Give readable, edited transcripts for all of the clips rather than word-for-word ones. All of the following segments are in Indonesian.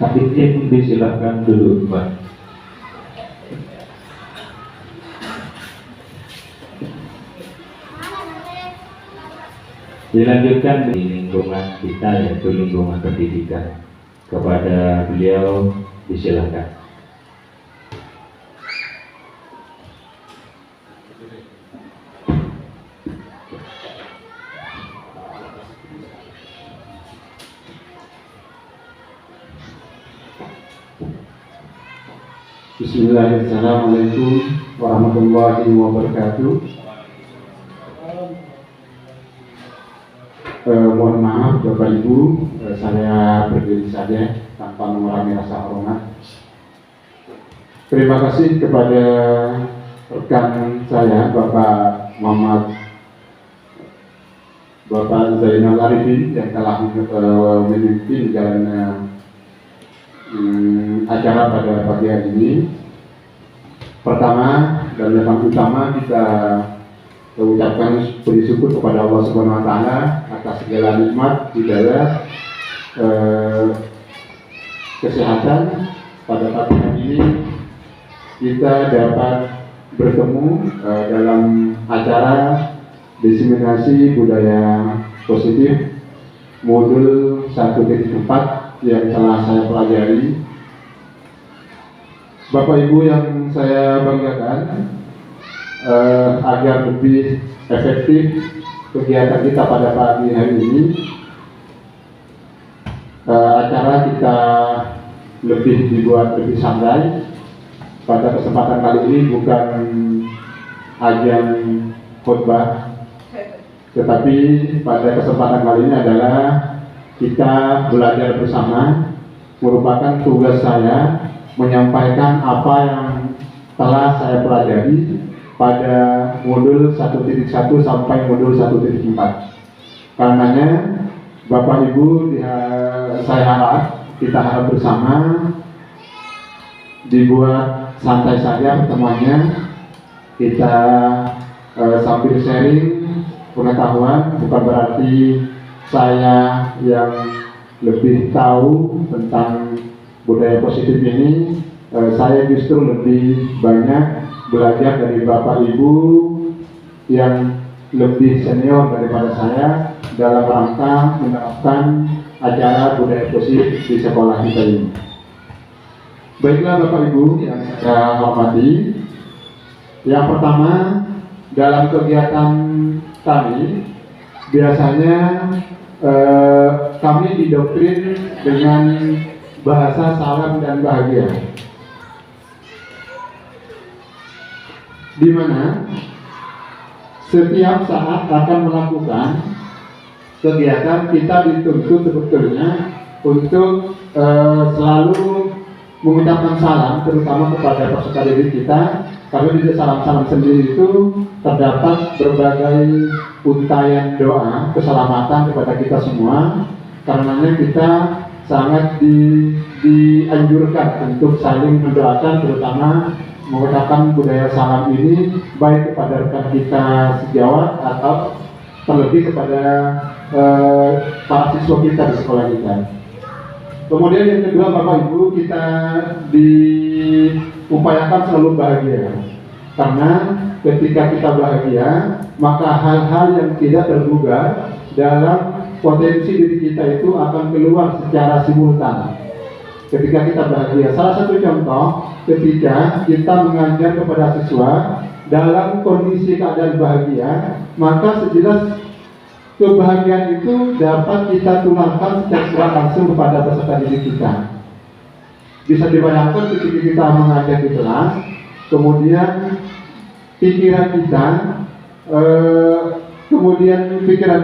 Adiknya disilahkan dulu, Pak. Dilanjutkan di lingkungan kita, yaitu lingkungan pendidikan. Kepada beliau disilahkan. Bismillahirrahmanirrahim. Assalamualaikum warahmatullahi wabarakatuh. Mohon maaf Bapak Ibu, saya berdiri saja tanpa mengurangi rasa hormat. Terima kasih kepada rekan saya Bapak Zainal Arifin yang telah memimpin jalannya acara pada pagi hari ini. Pertama dan yang utama, kita ucapkan puji syukur kepada Allah Subhanahu wa Ta'ala atas segala nikmat, hidayah, kesehatan. Pada pagi hari ini kita dapat bertemu dalam acara diseminasi budaya positif modul 1.4 yang telah saya pelajari. Bapak Ibu yang saya banggakan, agar lebih efektif kegiatan kita pada pagi hari ini, acara kita dibuat lebih santai. Pada kesempatan kali ini bukan ajang khotbah, tetapi pada kesempatan kali ini adalah kita belajar bersama. Merupakan tugas saya menyampaikan apa yang telah saya pelajari pada modul 1.1 sampai modul 1.4. Karenanya Bapak Ibu, kita harap bersama dibuat santai saja pertemuannya. Kita sambil sharing pengetahuan, bukan berarti saya yang lebih tahu tentang budaya positif ini. Saya justru lebih banyak belajar dari Bapak Ibu yang lebih senior daripada saya dalam rangka menerapkan acara budaya positif di sekolah kita ini. Baiklah Bapak Ibu yang saya hormati, yang pertama, dalam kegiatan kami biasanya kami didoktrin dengan bahasa salam dan bahagia, di mana setiap saat akan melakukan kegiatan kita dituntut sebetulnya untuk selalu mengucapkan salam, terutama kepada peserta didik kita. Karena di salam-salam sendiri itu terdapat berbagai untayan doa keselamatan kepada kita semua. Karenanya kita sangat dianjurkan untuk saling mendoakan, terutama mengucapkan budaya salam ini baik kepada rekan kita sejawat atau terlebih kepada para siswa kita di sekolah kita. Kemudian yang kedua Bapak Ibu, kita diupayakan selalu bahagia, karena ketika kita bahagia maka hal-hal yang tidak terduga dalam potensi diri kita itu akan keluar secara simultan ketika kita bahagia. Salah satu contoh, ketika kita mengajar kepada siswa dalam kondisi keadaan bahagia, maka sejelas kebahagiaan itu dapat kita tularkan secara langsung kepada peserta didik kita. Bisa dibayangkan ketika kita mengajar di kelas, kemudian pikiran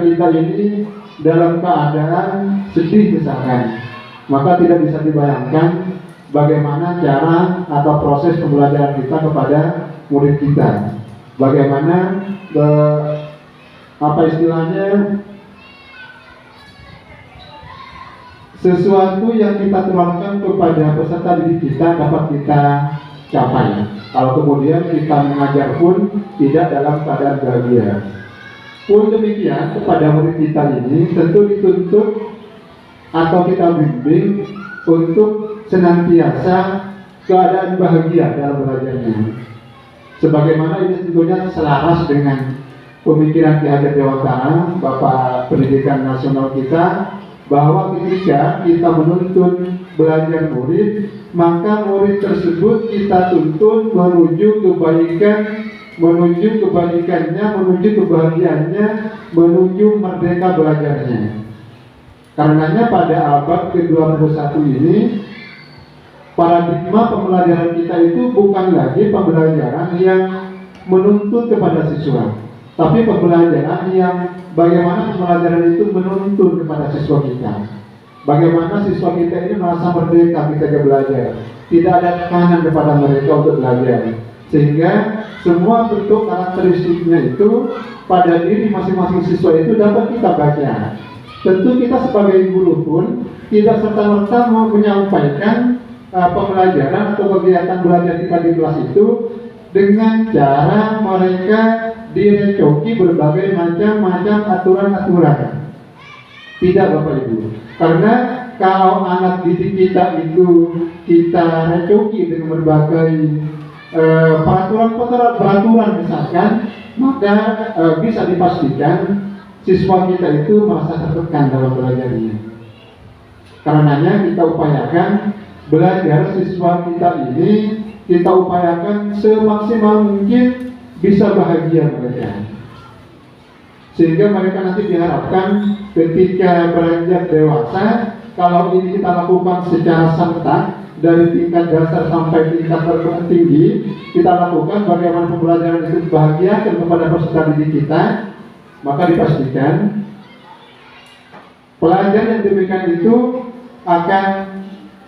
kita ini dalam keadaan sedih misalkan, maka tidak bisa dibayangkan bagaimana cara atau proses pembelajaran kita kepada murid kita. Bagaimana sesuatu yang kita tularkan kepada peserta didik kita dapat kita capai kalau kemudian kita mengajar pun tidak dalam keadaan bahagia. Pun demikian kepada murid kita ini tentu dituntut atau kita bimbing untuk senantiasa keadaan bahagia dalam belajarnya. Sebagaimana ini tentunya selaras dengan pemikiran Ki Hajar Dewantara, Bapak Pendidikan Nasional kita, bahwa ketika kita menuntun belajar murid, maka murid tersebut kita tuntun menuju kebaikan, menuju kebaikannya, menuju kebahagiaannya, menuju merdeka belajarnya. Karenanya pada abad ke-21 ini, paradigma pembelajaran kita itu bukan lagi pembelajaran yang menuntut kepada siswa, tapi pembelajaran yang bagaimana pembelajaran itu menuntun kepada siswa kita. Bagaimana siswa kita ini merasa merdeka ketika belajar, tidak ada tekanan kepada mereka untuk belajar, sehingga semua bentuk karakteristiknya itu pada diri masing-masing siswa itu dapat kita baca. Tentu kita sebagai guru pun tidak serta-merta mau menyampaikan pembelajaran atau kegiatan belajar kita di kelas itu dengan cara mereka direcoki berbagai macam aturan-aturan. Tidak, Bapak Ibu. Karena kalau anak didik kita itu kita recoki dengan berbagai peraturan misalkan, maka bisa dipastikan siswa kita itu merasa tertekan dalam belajarnya. Karenanya kita upayakan belajar siswa kita ini, kita upayakan semaksimal mungkin bisa bahagia mereka, sehingga mereka nanti diharapkan ketika beranjak dewasa, kalau ini kita lakukan secara serentak dari tingkat dasar sampai tingkat tertinggi, kita lakukan bagaimana pembelajaran itu bahagia kepada peserta didik kita, maka dipastikan pelajar yang demikian itu akan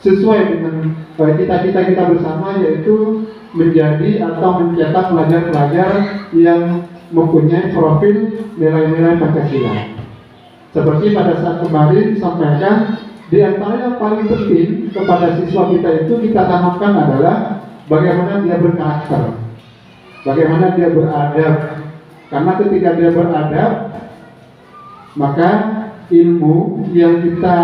sesuai dengan cita-cita kita bersama, yaitu menjadi atau mencetak pelajar-pelajar yang mempunyai profil nilai-nilai Pancasila. Seperti pada saat kemarin sampaikan, di antara yang paling penting kepada siswa kita itu kita tanamkan adalah bagaimana dia berkarakter, bagaimana dia beradab. Karena ketika dia beradab, maka ilmu yang kita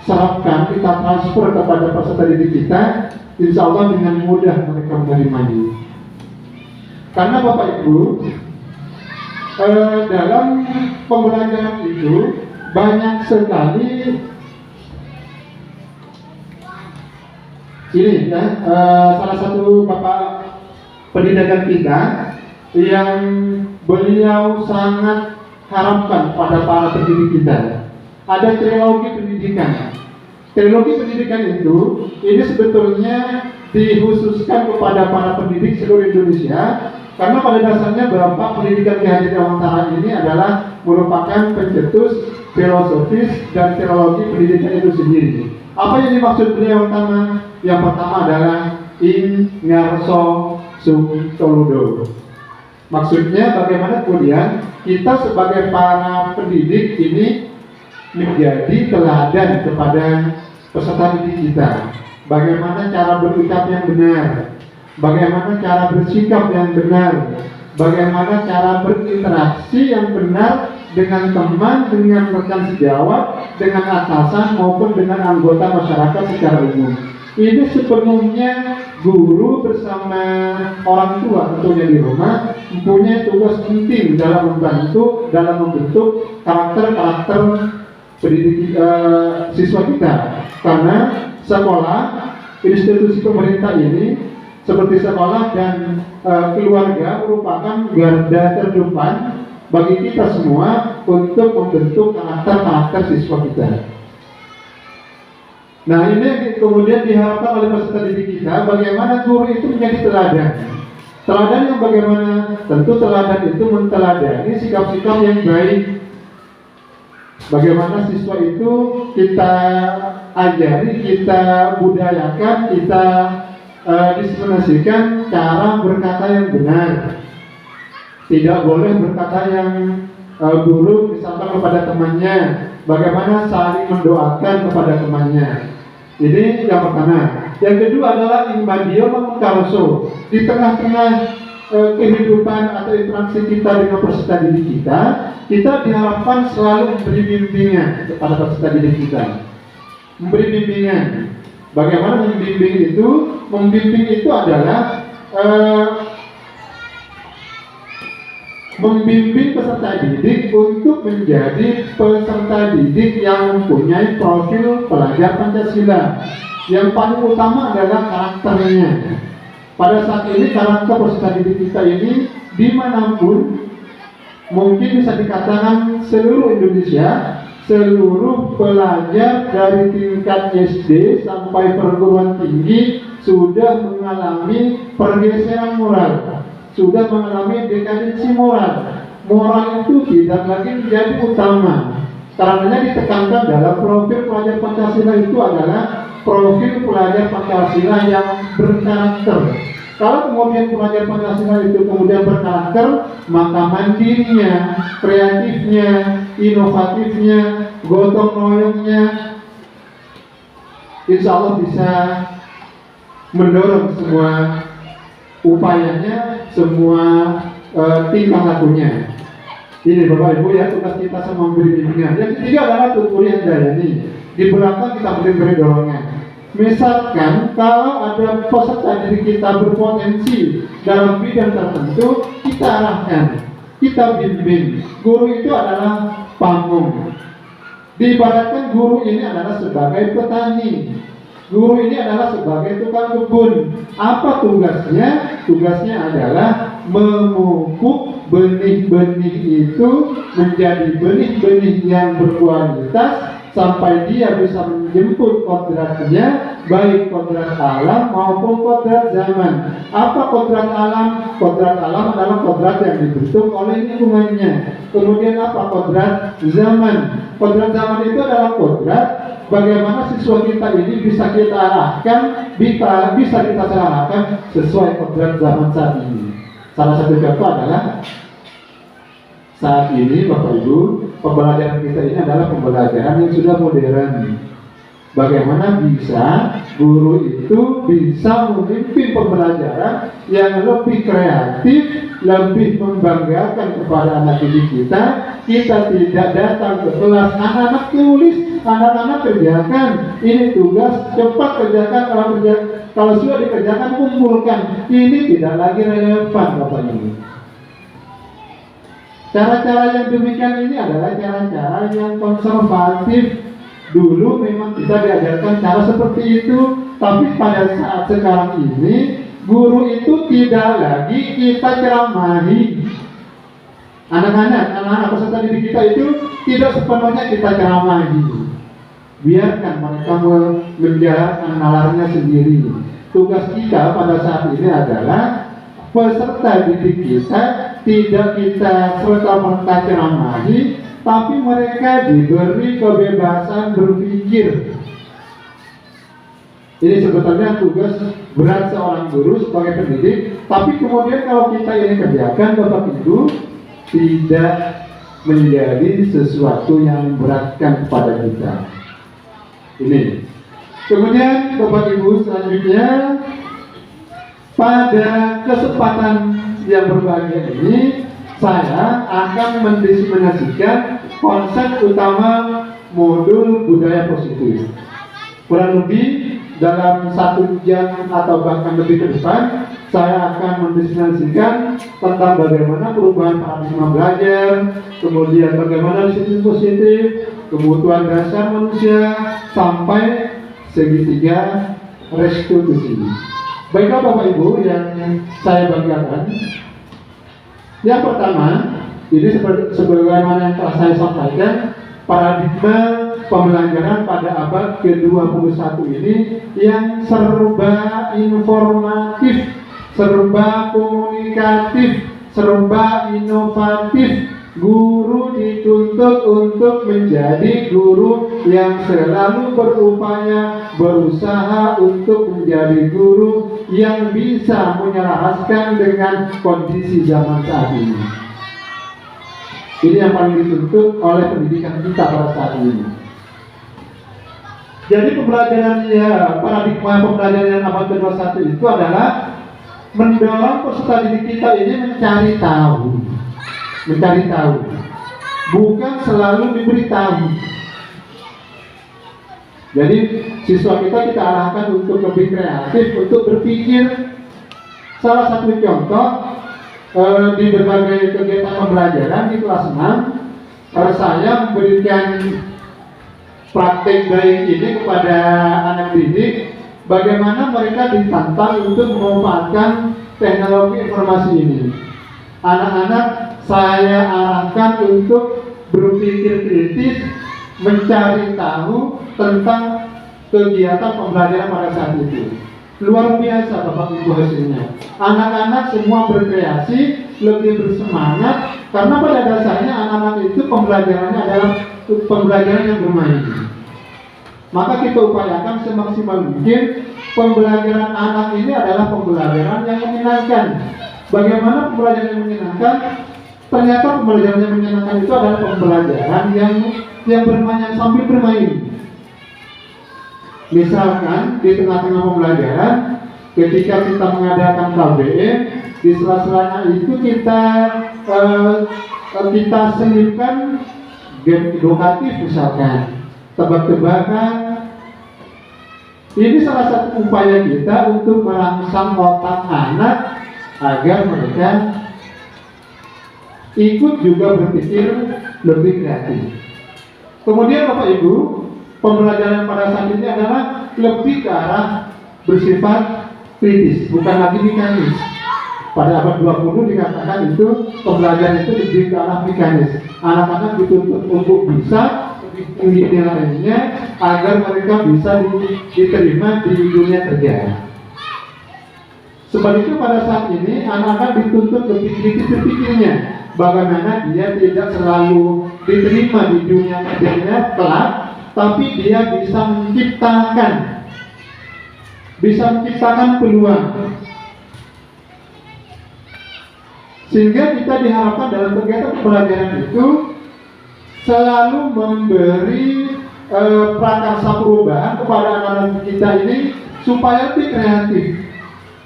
serapkan, kita transfer kepada peserta didik kita, insya Allah dengan mudah mereka menerimanya. Karena Bapak Ibu, dalam pembelajaran itu banyak sekali ini ya, salah satu Bapak pendidikan kita yang beliau sangat harapkan pada para pendidik kita, ada trilogi pendidikan. Trilogi pendidikan itu ini sebetulnya dikhususkan kepada para pendidik seluruh Indonesia, karena pada dasarnya Bapak Pendidikan Ki Hajar Dewantara ini adalah merupakan pencetus filosofis dan teologi pendidikan itu sendiri. Apa yang dimaksud beliau pertama? Yang pertama adalah in ngarso sum toludo. Maksudnya bagaimana kemudian kita sebagai para pendidik ini menjadi teladan kepada peserta didik kita. Bagaimana cara berucap yang benar, bagaimana cara bersikap yang benar, bagaimana cara berinteraksi yang benar dengan teman, dengan rekan sejawat, dengan atasan maupun dengan anggota masyarakat secara umum. Ini sepenuhnya guru bersama orang tua tentunya di rumah mempunyai tugas penting dalam membentuk karakter pendidik siswa kita. Karena sekolah, institusi pemerintah ini seperti sekolah dan keluarga merupakan garda terdepan bagi kita semua untuk membentuk karakter siswa kita. Nah, ini kemudian diharapkan oleh peserta didik kita, bagaimana guru itu menjadi teladan. Teladan yang bagaimana? Tentu teladan itu menteladani sikap-sikap yang baik. Bagaimana siswa itu kita ajari, kita budayakan, kita diseminasikan cara berkata yang benar. Tidak boleh berkata yang buruk misalkan kepada temannya. Bagaimana saling mendoakan kepada temannya. Ini yang pertama. Yang kedua adalah imbadio mengkarso. Di tengah-tengah kehidupan atau interaksi kita dengan peserta didik kita diharapkan selalu memberi bimbingan kepada peserta didik kita. Memberi bimbingan. Bagaimana membimbing itu? Membimbing itu adalah membimbing peserta didik untuk menjadi peserta didik yang mempunyai profil pelajar Pancasila. Yang paling utama adalah karakternya. Pada saat ini karakter peserta didik kita ini dimanapun, mungkin bisa dikatakan seluruh Indonesia, seluruh pelajar dari tingkat SD sampai perguruan tinggi sudah mengalami pergeseran moral, sudah mengalami dekadensi moral. Moral itu tidak lagi menjadi utama, karenanya ditekankan dalam profil pelajar Pancasila itu adalah profil pelajar Pancasila yang berkarakter. Kalau kemudian pelajar Pancasila itu kemudian berkarakter, maka mandirinya, kreatifnya, inovatifnya, gotong royongnya, insya Allah bisa mendorong semua upayanya, semua tingkah lakunya. Ini Bapak Ibu ya, tugas kita sama memberi bimbingan. Yang ketiga adalah tutorial Jayani. Di belakang kita beri dorongan. Misalkan kalau ada peserta didik kita berpotensi dalam bidang tertentu, kita arahkan, kita bimbing. Guru itu adalah pamong. Diibaratkan guru ini adalah sebagai petani, guru ini adalah sebagai tukang kebun. Apa tugasnya? Tugasnya adalah memupuk benih-benih itu menjadi benih-benih yang berkualitas sampai dia bisa menjemput kodratnya, baik kodrat alam maupun kodrat zaman. Apa kodrat alam? Kodrat alam adalah kodrat yang dibentuk oleh lingkungannya. Kemudian apa kodrat zaman? Kodrat zaman itu adalah kodrat bagaimana siswa kita ini bisa kita arahkan, bisa kita arahkan sesuai kodrat zaman saat ini. Salah satu contoh adalah saat ini Bapak Ibu, pembelajaran kita ini adalah pembelajaran yang sudah modern. Bagaimana bisa guru itu bisa memimpin pembelajaran yang lebih kreatif, lebih membanggakan kepada anak didik kita. Kita tidak datang ke kelas, anak-anak tulis, anak-anak kerjakan. Ini tugas, cepat kerjakan. Kalau sudah dikerjakan, kumpulkan. Ini tidak lagi relevan Bapak Ibu. Cara-cara yang demikian ini adalah cara-cara yang konservatif. Dulu memang kita diajarkan cara seperti itu, tapi pada saat sekarang ini guru itu tidak lagi kita ceramahi. Anak-anak peserta didik kita itu tidak sepenuhnya kita ceramahi. Biarkan mereka menjalankan nalarnya sendiri. Tugas kita pada saat ini adalah peserta didik kita tidak kita serta-merta ceramahi, tapi mereka diberi kebebasan berpikir. Ini sebetulnya tugas berat seorang guru sebagai pendidik, tapi kemudian kalau kita ini kerjakan Bapak Ibu, tidak menjadi sesuatu yang memberatkan kepada kita. Ini. Kemudian Bapak Ibu selanjutnya, pada kesempatan yang berbahagia ini, saya akan mendiseminasikan konsep utama modul budaya positif. Kurang lebih dalam 1 jam atau bahkan lebih ke depan, saya akan mendiseminasikan tentang bagaimana perubahan paradigma belajar, kemudian bagaimana disiplin positif, kebutuhan dasar manusia, sampai segitiga restitusi. Baiklah Bapak Ibu yang saya banggakan, yang pertama, ini sebagaimana yang telah saya sampaikan, paradigma pembelajaran pada abad ke-21 ini yang serba informatif, serba komunikatif, serba inovatif. Guru dituntut untuk menjadi guru yang selalu berupaya, berusaha untuk menjadi guru yang bisa menyelaraskan dengan kondisi zaman saat ini. Ini yang paling dituntut oleh pendidikan kita pada saat ini. Jadi paradigma pembelajaran abad ke-21 itu adalah mendorong peserta didik kita ini mencari tahu, bukan selalu diberitahu. Jadi siswa kita arahkan untuk lebih kreatif, untuk berpikir. Salah satu contoh di berbagai kegiatan pembelajaran di kelas 6, saya memberikan praktek baik ini kepada anak didik, bagaimana mereka ditantang untuk memanfaatkan teknologi informasi ini. Anak-anak saya arahkan untuk berpikir kritis, mencari tahu tentang kegiatan pembelajaran pada saat itu. Luar biasa Bapak Ibu hasilnya. Anak-anak semua berkreasi, lebih bersemangat, karena pada dasarnya anak-anak itu pembelajarannya adalah pembelajaran yang bermain. Maka kita upayakan semaksimal mungkin pembelajaran anak ini adalah pembelajaran yang menyenangkan. Bagaimana pembelajaran yang menyenangkan? Ternyata pembelajaran yang menyenangkan itu adalah pembelajaran yang bermain, yang sambil bermain. Misalkan di tengah-tengah pembelajaran, ketika kita mengadakan KBM, di sela-selanya itu kita selipkan game edukatif, misalkan tebak-tebakan. Ini salah satu upaya kita untuk merangsang otak anak agar mereka ikut juga berpikir lebih kreatif. Kemudian Bapak Ibu, pembelajaran pada saat ini adalah lebih ke arah bersifat kritis, bukan lagi mekanis. Pada abad 20 dikatakan itu pembelajaran itu lebih ke arah mekanis. Anak-anak dituntut untuk bisa lebih tinggi nilainya agar mereka bisa diterima di dunia kerja. Sebaliknya pada saat ini anak-anak dituntut lebih kritis berpikirnya, bagaimana dia tidak selalu diterima di dunia kerjanya kelak, tapi dia bisa menciptakan peluang. Sehingga kita diharapkan dalam kegiatan pembelajaran itu selalu memberi prakarsa perubahan kepada anak-anak kita ini supaya lebih kreatif.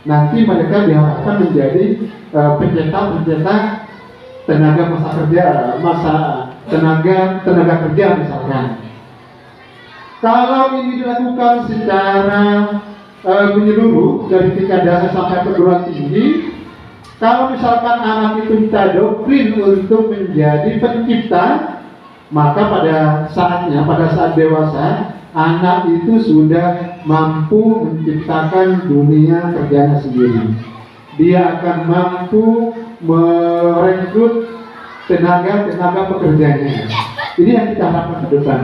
Nanti mereka diharapkan menjadi pencetak tenaga tenaga kerja misalkan. Kalau ini dilakukan secara menyeluruh dari tingkat dasar sampai perguruan tinggi, kalau misalkan anak itu kita doktrin untuk menjadi pencipta, maka pada saat dewasa, anak itu sudah mampu menciptakan dunia kerjanya sendiri. Dia akan mampu merekrut tenaga pekerjanya. Ini yang kita harapkan ke depan.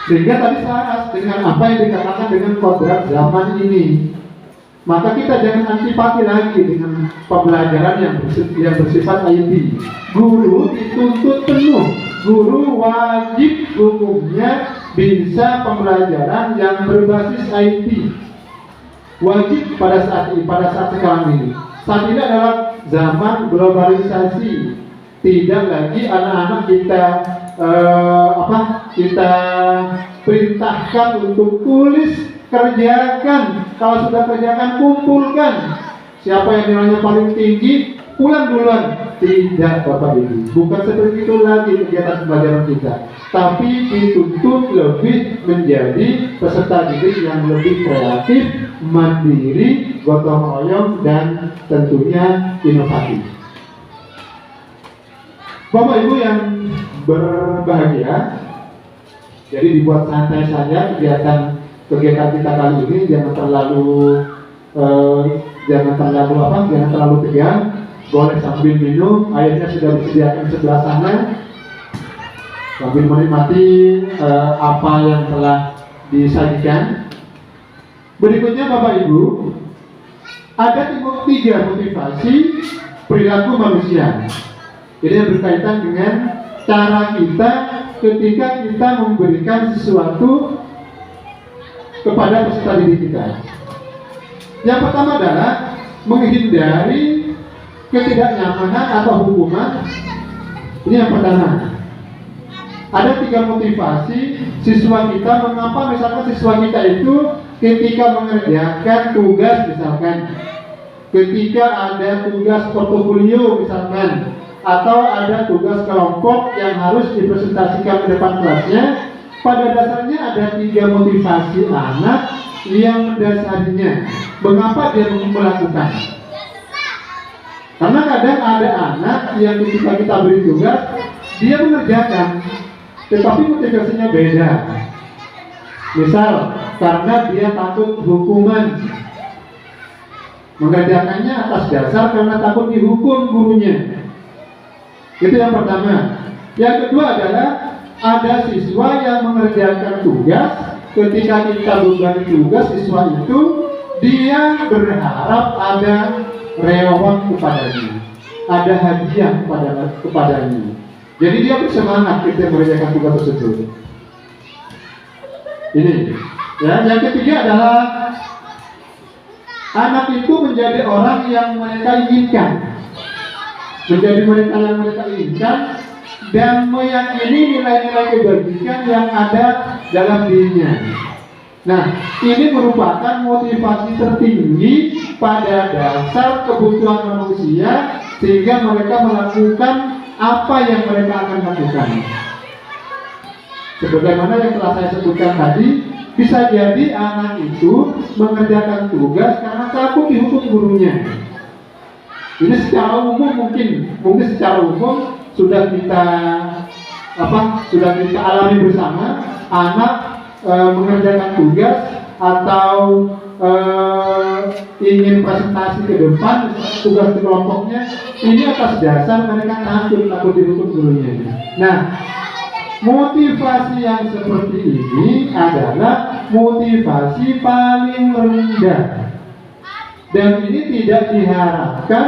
Sehingga tadi selaras dengan apa yang dikatakan dengan kodrat zaman ini. Maka kita jangan antipati lagi dengan pembelajaran yang bersifat IT. Guru dituntut penuh. Guru wajib hukumnya bisa pembelajaran yang berbasis IT. Wajib pada saat sekarang ini. Saat ini adalah zaman globalisasi. Tidak lagi anak-anak kita perintahkan untuk tulis, kerjakan. Kalau sudah kerjakan, kumpulkan. Siapa yang nilainya paling tinggi, pulang duluan. Tidak Bapak Ibu, bukan seperti itu lagi kegiatan pembelajaran kita. Tapi dituntut lebih menjadi peserta didik yang lebih kreatif, mandiri, gotong royong, dan tentunya inovatif. Bapak Ibu yang berbahagia, jadi dibuat santai saja kegiatan kita kali ini, jangan terlalu tegang. Boleh sambil minum, airnya sudah disediakan sebelah sana, sambil menikmati apa yang telah disajikan. Berikutnya Bapak Ibu, ada 3 motivasi perilaku manusia. Ini yang berkaitan dengan cara kita ketika kita memberikan sesuatu kepada peserta didik kita. Yang pertama adalah menghindari ketidaknyamanan atau hukuman. Ini yang pertama. Ada 3 motivasi siswa kita, mengapa misalkan siswa kita itu ketika mengerjakan tugas misalkan, ketika ada tugas portofolio misalkan, atau ada tugas kelompok yang harus dipresentasikan di depan kelasnya, pada dasarnya ada 3 motivasi anak yang mendasarinya mengapa dia melakukan. Karena kadang ada anak yang ketika kita beri tugas dia mengerjakan, tetapi motivasinya beda. Misal karena dia takut hukuman, mengerjakannya atas dasar karena takut dihukum gurunya. Itu yang pertama. Yang kedua adalah ada siswa yang mengerjakan tugas. Ketika kita memberi tugas siswa itu, dia berharap ada reward kepadanya, ada hadiah kepadanya. Jadi dia bersemangat ketika mengerjakan tugas tersebut. Ini. Ya, yang ketiga adalah anak itu menjadi orang yang mereka inginkan, menjadi mereka yang mereka inginkan, dan meyakini nilai-nilai kebajikan yang ada dalam dirinya. Nah, ini merupakan motivasi tertinggi pada dasar kebutuhan manusia, sehingga mereka melakukan apa yang mereka akan lakukan. Sebagaimana yang telah saya sebutkan tadi, bisa jadi anak itu mengerjakan tugas karena takut dihukum gurunya. Ini secara umum mungkin secara umum sudah kita alami bersama. Anak mengerjakan tugas atau ingin presentasi ke depan, tugas di kelompoknya, ini atas dasar mereka takut dihukum gurunya. Nah, motivasi yang seperti ini adalah motivasi paling rendah, dan ini tidak diharapkan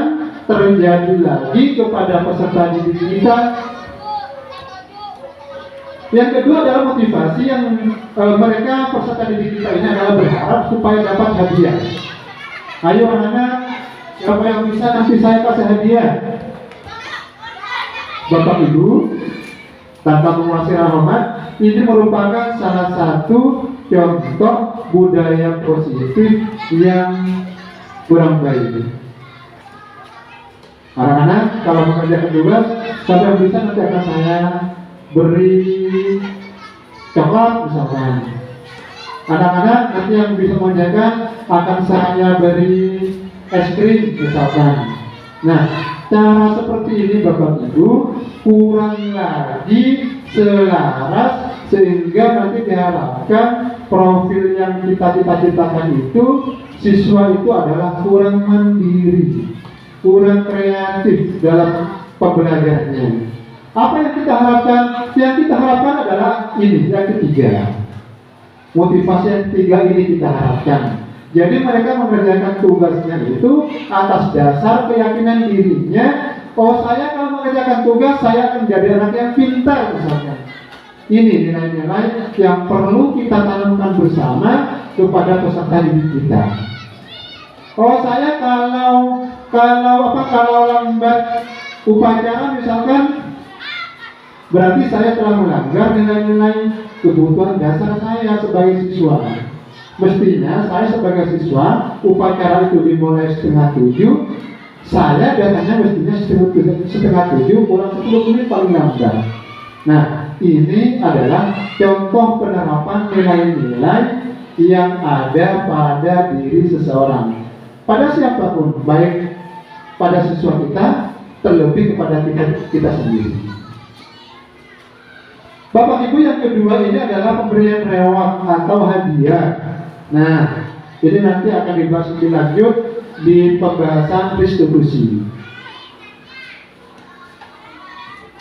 terjadi lagi kepada peserta didik kita. Yang kedua adalah motivasi yang mereka peserta didik kita ini adalah berharap supaya dapat hadiah. Ayo anak-anak, siapa yang bisa nanti saya kasih hadiah. Bapak Ibu, tanpa menguasai rahmat, ini merupakan salah satu contoh budaya positif yang kurang baik. Anak-anak, kalau mengerjakan tugas, siapa yang bisa nanti akan saya beri coklat misalkan. Anak-anak nanti yang bisa mengerjakan akan saya beri es krim misalkan. Nah, cara seperti ini Bapak Ibu kurang lagi selaras, sehingga nanti diharapkan profil yang kita cita-citakan itu, siswa itu adalah kurang mandiri, kurang kreatif dalam pembelajarannya. Apa yang kita harapkan? Yang kita harapkan adalah ini, yang ketiga. Motivasi yang ketiga ini kita harapkan. Jadi mereka mengerjakan tugasnya itu atas dasar keyakinan dirinya. Oh, saya kalau mengerjakan tugas, saya akan menjadi anak yang pintar misalnya. Ini nilai-nilai yang perlu kita tanamkan bersama kepada peserta didik kita. Oh, saya kalau lambat upacara misalkan, berarti saya telah melanggar nilai-nilai kebutuhan dasar saya sebagai siswa. Mestinya saya sebagai siswa, upacara itu dimulai 6:30, saya datangnya mestinya 6:30 kurang 10 menit paling lambat. Nah, ini adalah contoh penerapan nilai-nilai yang ada pada diri seseorang, pada siapapun, baik pada siswa kita, terlebih kepada kita sendiri. Bapak Ibu, yang kedua ini adalah pemberian reward atau hadiah. Nah, ini nanti akan dibahas lebih lanjut di pembahasan distribusi.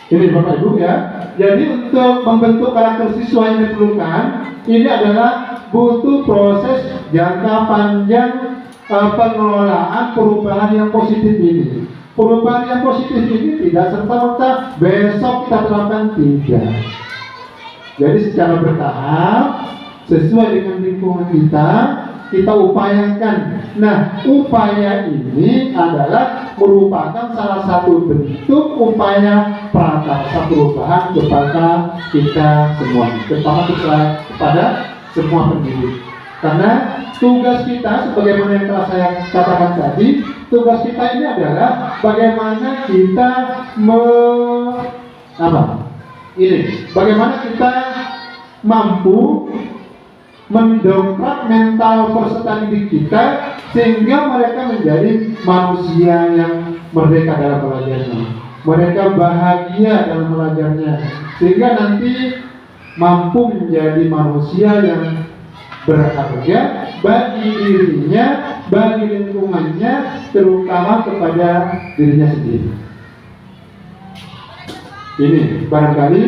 Ini Bapak Ibu ya. Jadi untuk membentuk karakter siswa yang diperlukan, ini adalah butuh proses jangka panjang pengelolaan perubahan yang positif ini. Perubahan yang positif ini tidak serta-merta besok kita terapkan, tidak. Jadi secara bertahap, sesuai dengan lingkungan kita upayakan. Nah, upaya ini adalah merupakan salah satu bentuk upaya prakarsa perubahan kepada kita semua, terutama kepada semua pendidik. Karena tugas kita, sebagaimana yang telah saya katakan tadi, tugas kita ini adalah bagaimana kita bagaimana kita mampu mendongkrak mental peserta didik kita sehingga mereka menjadi manusia yang merdeka dalam belajarnya, mereka bahagia dalam belajarnya, sehingga nanti mampu menjadi manusia yang berharga bagi dirinya, bagi lingkungannya, terutama kepada dirinya sendiri. Ini barangkali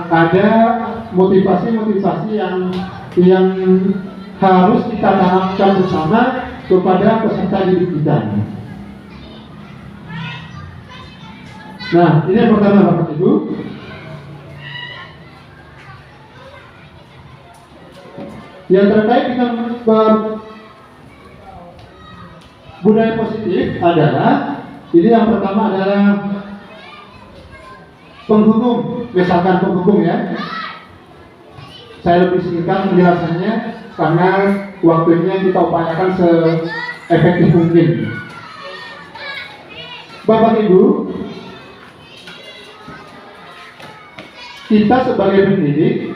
ada motivasi-motivasi yang harus kita tanamkan bersama kepada peserta didik kita. Nah, ini yang pertama Bapak Ibu. Yang terkait dengan budaya positif adalah, ini yang pertama adalah penghukum, misalkan penghukum ya. Saya lebih singkat penjelasannya karena waktunya kita upayakan se-efektif mungkin. Bapak Ibu, kita sebagai pendidik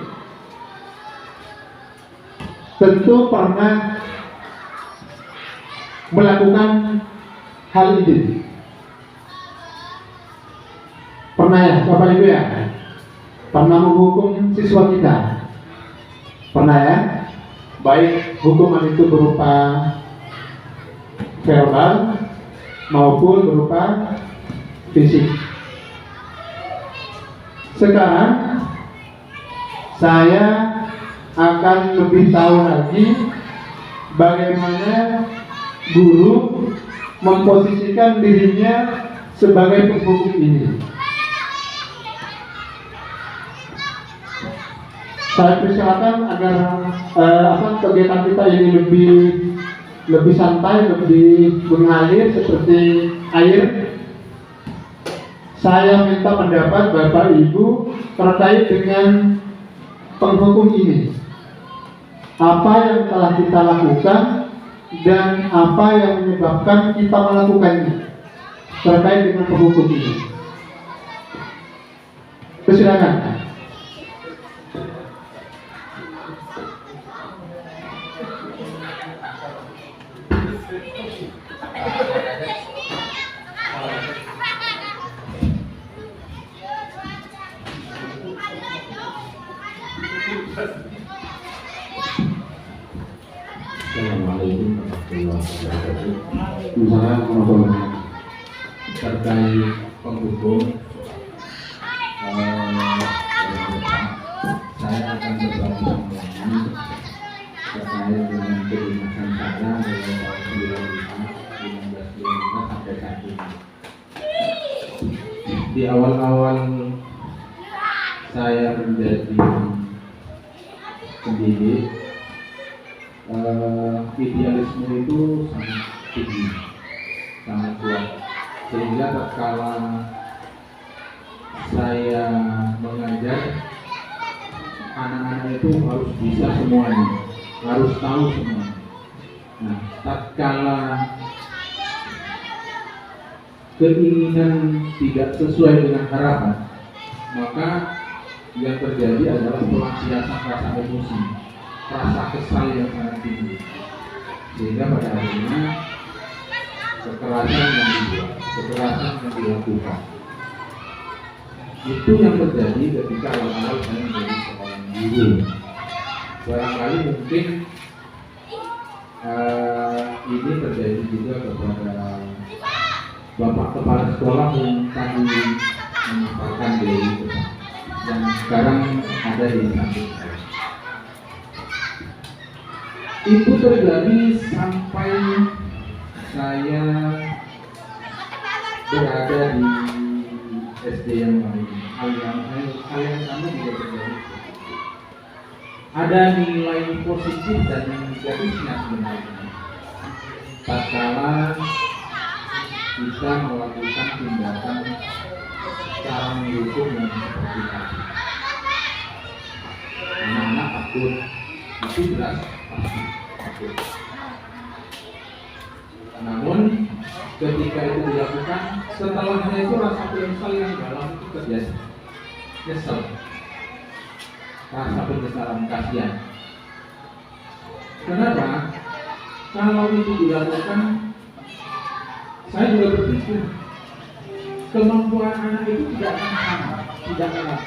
tentu pernah melakukan hal ini. Pernah ya Bapak Ibu ya? Pernah menghukum siswa kita? Pernah ya? Baik hukuman itu berupa verbal maupun berupa fisik. Sekarang saya akan lebih tahu lagi bagaimana guru memposisikan dirinya sebagai penghukum ini. Saya persilakan agar kegiatan kita ini lebih santai, lebih mengalir seperti air. Saya minta pendapat Bapak Ibu terkait dengan penghukum ini. Apa yang telah kita lakukan dan apa yang menyebabkan kita melakukannya terkait dengan penghukum ini. Silakan. Assalamualaikum warahmatullahi wabarakatuh. Terkait penghukum, saya akan berbagi terkait dengan kelunasan saya dari tahun 1995 sampai saat ini. Di awal-awal saya menjadi pendidik, idealisme itu sangat tinggi, sangat kuat, sehingga tatkala saya mengajar, anak-anak itu harus bisa semuanya, harus tahu semuanya. Nah, tatkala keinginan tidak sesuai dengan harapan, maka yang terjadi adalah pelampiasan rasa emosi, rasa kesal yang sangat tinggi, sehingga pada akhirnya kekerasan yang dilakukan. Itu yang terjadi ketika awal-awal saya menjadi seorang guru. Barangkali mungkin ini terjadi juga kepada Bapak Kepala Sekolah yang tadi memaparkan dari yang sekarang ada di samping saya. Itu terjadi sampai saya berada di SD yang lain. Hal yang sama juga terjadi. Ada nilai positif dan negatifnya sebenarnya. Tatkala kita melakukan tindakan cara menghukum yang seperti tadi, anak-anak takut, itu jelas pasti takut. Namun ketika itu dilakukan, setelahnya itu rasa penyesal yang dalam itu terjadi, nyesel. rasa penyesalan, kasihan. Kenapa? Kalau itu dilakukan, saya juga berpikir kemampuan anak itu tidak akan sama, tidak akan.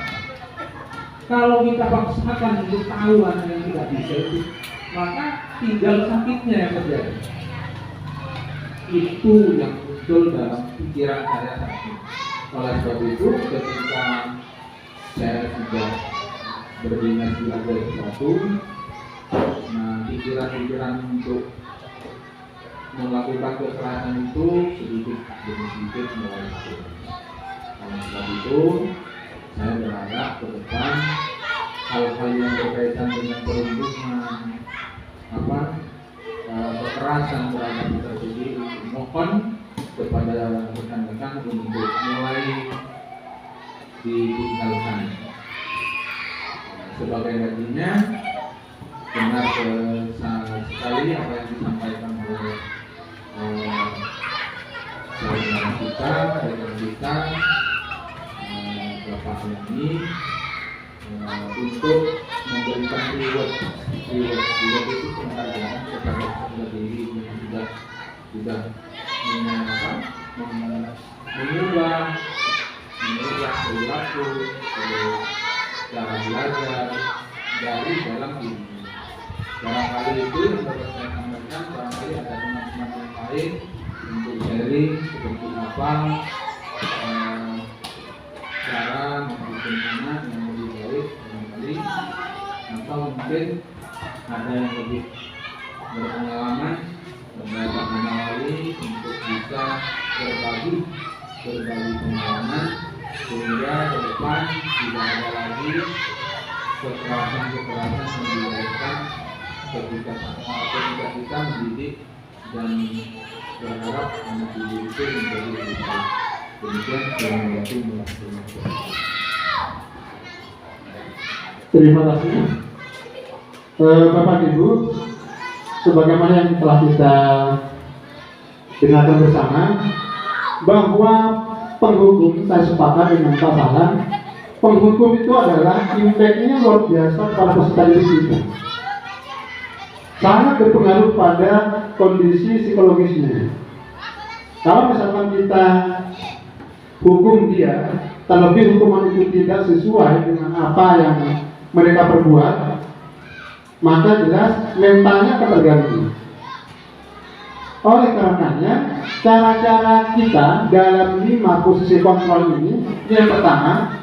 Kalau kita paksakan untuk tahu anak yang tidak bisa itu, maka tinggal sakitnya yang terjadi. Itu yang muncul dalam pikiran saya saat ini. Oleh sebab itu, ketika saya sudah berdinasti ada sesuatu, nah pikiran-pikiran untuk melakukan kekerasan itu sedikit demi sedikit mulai turun. Oleh sebab itu, saya berharap ke depan hal-hal yang berkaitan dengan perundungan, kekerasan terhadap kita sendiri, mohon kepada rekan-rekan untuk mulai ditinggalkan. Sebagai gantinya, benar sekali apa yang disampaikan oleh saudara kita, rekan kita, Bapak ini untuk memberikan reward itu penghargaan kepada saudara diri yang sudah mengubah perilaku, cara belajar dari dalam diri. Barangkali itu yang dapat saya sampaikan. Barangkali ada teman-teman yang lain untuk sharing seperti apa cara membuat anak yang lebih baik barangkali, atau mungkin ada yang lebih berpengalaman dapat menawari untuk bisa berbagi pengalaman sehingga ke depan tidak ada lagi kekerasan yang dilakukan ketika kita mendidik dan berharap anak didik itu menjadi lebih baik. Demikian terima kasih Bapak Ibu, sebagaimana yang telah kita dengarkan bersama, bahwa penghukum, saya sepakat dengan Pak Salan, penghukum itu adalah impact-nya luar biasa pada peserta didik kita, sangat berpengaruh pada kondisi psikologisnya. Kalau misalkan kita hukum dia, terlebih hukuman itu tidak sesuai dengan apa yang mereka perbuat, maka jelas mentalnya akan terganggu. Oleh karenanya, cara-cara kita dalam 5 posisi kontrol ini, yang pertama,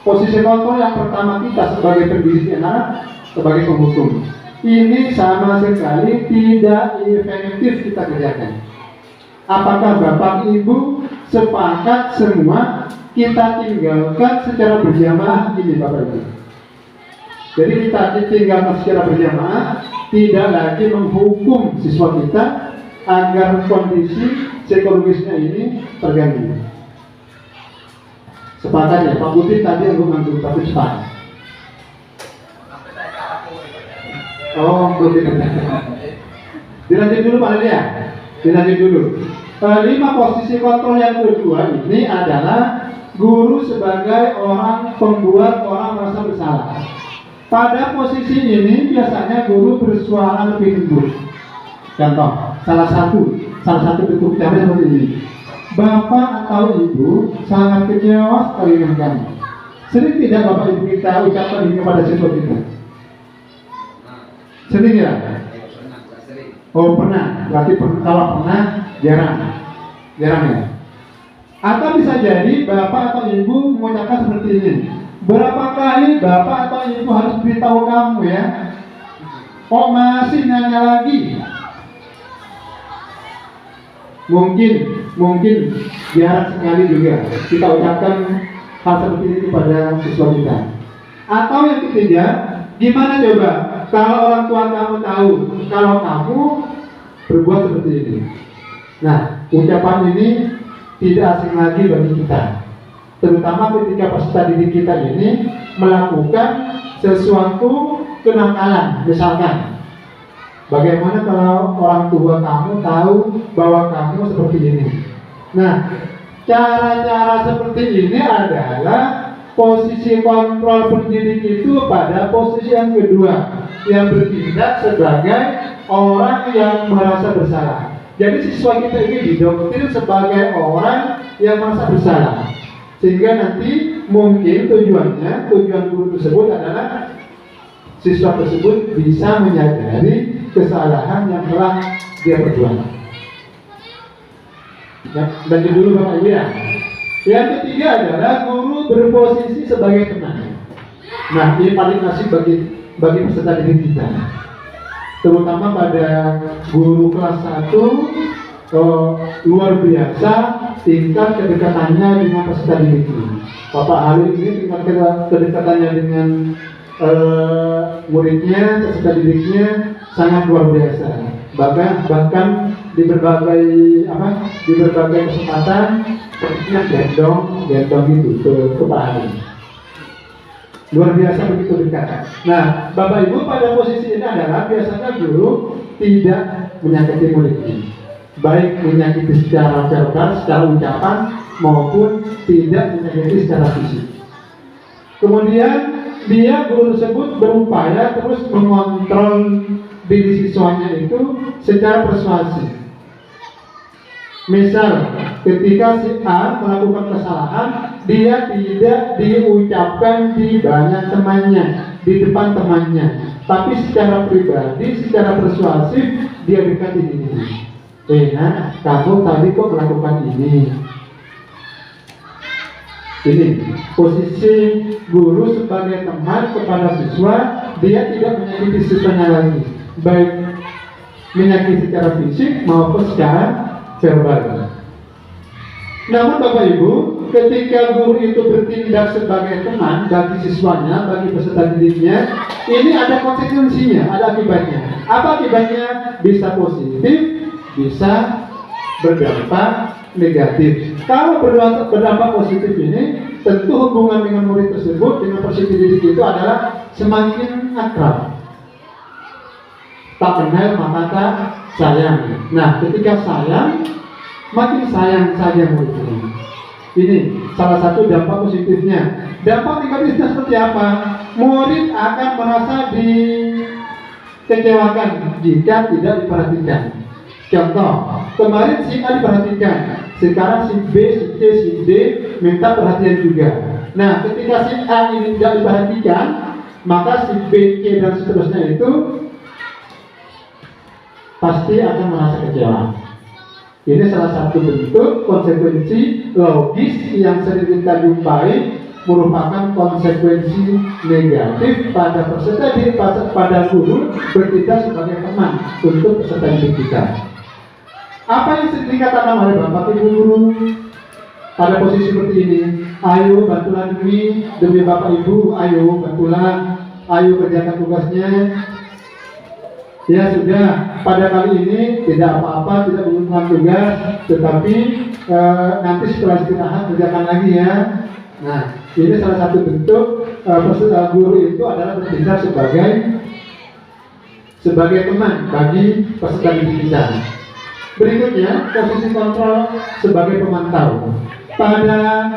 posisi kontrol yang pertama kita sebagai pendidik anak, sebagai penghukum, ini sama sekali tidak efektif kita kerjakan. Apakah Bapak Ibu sepakat semua kita tinggalkan secara berjamaah ini, Bapak Ibu? Jadi kita tinggalkan secara berjamaah, tidak lagi menghukum siswa kita agar kondisi psikologisnya ini terganggu. Sepakat ya, Pak Putih tadi yang mengambil tapi sepakat. Oh, betul. Dilanjut dulu Pak Lidia. Dilanjut dulu. 5 posisi kontrol yang kedua ini adalah guru sebagai orang pembuat orang merasa bersalah. Pada posisi ini biasanya guru bersuara lebih lembut. Contoh, salah satu bentuk bicara seperti ini. Bapak atau Ibu sangat kecewa sekali dengan kami. Sering tidak Bapak Ibu kita ucapkan ini kepada siswa kita? Sering ya? Oh pernah, berarti kalau pernah jarang ya. Atau bisa jadi Bapak atau Ibu mengucapkan seperti ini. Berapa kali Bapak atau Ibu harus beritahu kamu ya? Kok masih nanya lagi? Mungkin jarang sekali juga kita ucapkan hal seperti ini kepada siswa kita. Atau yang ketiga, gimana coba kalau orang tua kamu tahu kalau kamu berbuat seperti ini? Nah, ucapan ini tidak asing lagi bagi kita, terutama ketika peserta didik kita ini melakukan sesuatu kenakalan. Misalkan, bagaimana kalau orang tua kamu tahu bahwa kamu seperti ini? Nah, cara-cara seperti ini adalah posisi kontrol pendidik itu pada posisi yang kedua, yang bertindak sebagai orang yang merasa bersalah. Jadi siswa kita ini didoktrin sebagai orang yang merasa bersalah, sehingga nanti mungkin tujuan guru tersebut adalah siswa tersebut bisa menyadari kesalahan yang telah dia perbuat. Ya, lanjut dulu Bapak Ibu ya. Yang ketiga adalah guru berposisi sebagai teman. Nah, ini paling asik bagi peserta didik kita, terutama pada guru kelas 1. Luar biasa tingkat kedekatannya dengan peserta didik ini. Bapak Halil ini tingkat kedekatannya dengan muridnya, peserta didiknya sangat luar biasa. Bahkan di berbagai kesempatan sepertinya gendong itu ke Pak Halil. Luar biasa begitu dekat. Nah, Bapak Ibu pada posisi ini adalah biasanya guru tidak menyakiti muridnya, baik menyakiti secara verbal, secara ucapan, maupun tidak menyakiti secara fisik. Kemudian guru tersebut berupaya terus mengontrol diri siswanya itu secara persuasif. Misal, ketika si A melakukan kesalahan, dia tidak diucapkan di banyak temannya, di depan temannya, tapi secara pribadi, secara persuasif dia dekati ini. Nah, kamu tadi kok melakukan ini? Ini posisi guru sebagai teman kepada siswa, dia tidak menyakiti siswanya lagi, baik menyakiti secara fisik maupun secara verbal. Namun Bapak Ibu, ketika guru itu bertindak sebagai teman bagi siswanya, bagi peserta didiknya, ini ada konsekuensinya, ada akibatnya. Apa akibatnya? Bisa positif, bisa berdampak negatif. Kalau berdampak positif ini, tentu hubungan dengan murid tersebut, dengan peserta didik itu adalah semakin akrab. Tak kenal maka tak sayang. Nah, ketika sayang, makin sayang saja murid ini. Ini salah satu dampak positifnya. Dampak negatifnya seperti apa? Murid akan merasa dikecewakan jika tidak diperhatikan. Contoh, kemarin si A diperhatikan, sekarang si B, si C, si D minta perhatian juga. Nah, ketika si A ini tidak diperhatikan, maka si B, C, dan seterusnya itu pasti akan merasa kecewa. Ini salah satu bentuk konsekuensi logis yang sering kita jumpai, merupakan konsekuensi negatif pada peserta didik, pada guru bertindak sebagai teman untuk peserta didik kita. Apa yang sering dikatakan oleh Bapak Ibu guru pada posisi seperti ini? Ayo bantulah demi Bapak Ibu, ayo bantulah, ayo kerjakan tugasnya. Ya sudah, pada kali ini tidak apa-apa, tidak mengumpulkan tugas, tetapi nanti setelah istirahat kerjakan lagi ya. Nah, ini salah satu bentuk guru itu adalah bertindak sebagai teman bagi peserta didik kita. Berikutnya, posisi kontrol sebagai pemantau. Pada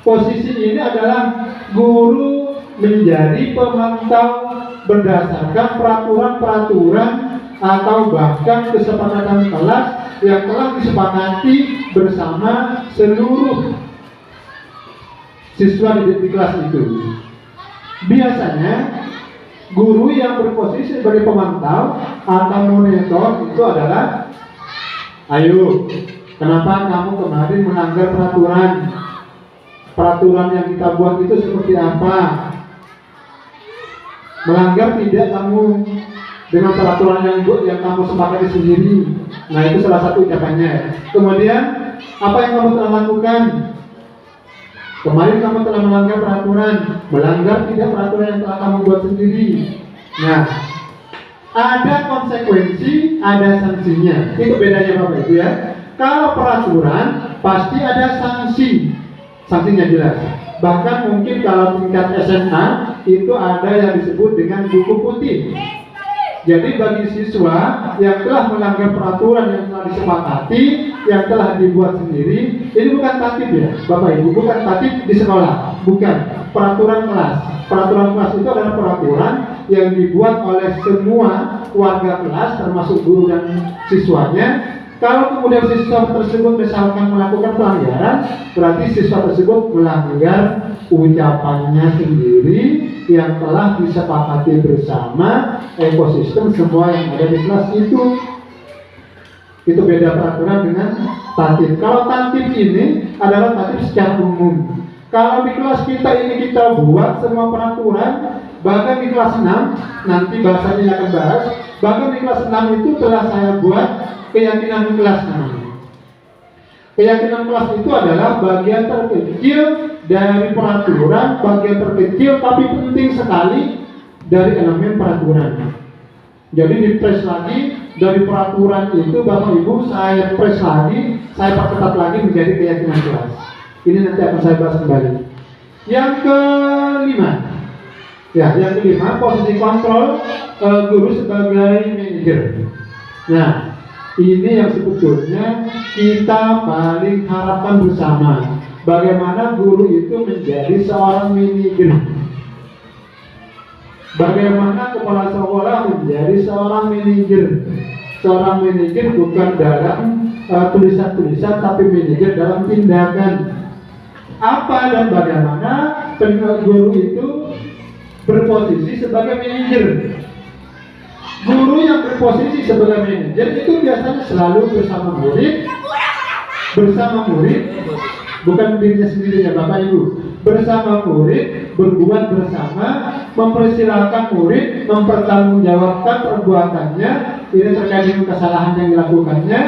posisi ini adalah guru menjadi pemantau berdasarkan peraturan-peraturan atau bahkan kesepakatan kelas yang telah disepakati bersama seluruh siswa di kelas itu. Biasanya guru yang berposisi sebagai pemantau atau monitor itu adalah, ayo, kenapa kamu kemarin melanggar peraturan? Peraturan yang kita buat itu seperti apa? Melanggar tidak kamu dengan peraturan yang kamu sepakati sendiri? Nah, itu salah satu ucapannya. Kemudian, apa yang kamu telah lakukan? Kemarin kamu telah melanggar peraturan, melanggar tidak peraturan yang telah kamu buat sendiri. Nah, ada konsekuensi, ada sanksinya. Itu bedanya Bapak Ibu ya. Kalau peraturan pasti ada sanksi, sanksinya jelas. Bahkan mungkin kalau tingkat SMA itu ada yang disebut dengan buku putih. Jadi bagi siswa yang telah melanggar peraturan yang telah disepakati, yang telah dibuat sendiri, ini bukan tatib ya Bapak Ibu, bukan tatib di sekolah, bukan. peraturan kelas. Peraturan kelas itu adalah peraturan yang dibuat oleh semua warga kelas termasuk guru dan siswanya. Kalau kemudian siswa tersebut misalkan melakukan pelanggaran, berarti siswa tersebut melanggar ucapannya sendiri yang telah disepakati bersama ekosistem semua yang ada di kelas itu. Itu beda peraturan dengan tatib. Kalau tatib ini adalah tatib secara umum. Kalau di kelas kita ini kita buat semua peraturan, bahkan di kelas 6, nanti bahasanya akan bahas, bahkan di kelas 6 itu telah saya buat keyakinan kelas namanya. Keyakinan kelas itu adalah bagian terkecil dari peraturan, bagian terkecil tapi penting sekali dari elemen peraturan. Jadi di-press lagi dari peraturan itu Bapak Ibu saya press lagi, saya perketat lagi menjadi keyakinan kelas. Ini nanti akan saya bahas kembali. Yang kelima, yang kelima posisi kontrol guru sebagai manajer. Nah, ini yang sebetulnya kita paling harapkan bersama. Bagaimana guru itu menjadi seorang manajer. Bagaimana kepala sekolah menjadi seorang manajer. Seorang manajer bukan dalam tulisan-tulisan, tapi manajer dalam tindakan. Apa dan bagaimana guru itu berposisi sebagai manajer. Guru yang berposisi sebagai manajer itu biasanya selalu bersama murid, bukan dirinya sendiri ya Bapak Ibu, bersama murid, berbuat bersama, mempersilahkan murid mempertanggungjawabkan perbuatannya, ini terkait dengan kesalahan yang dilakukannya,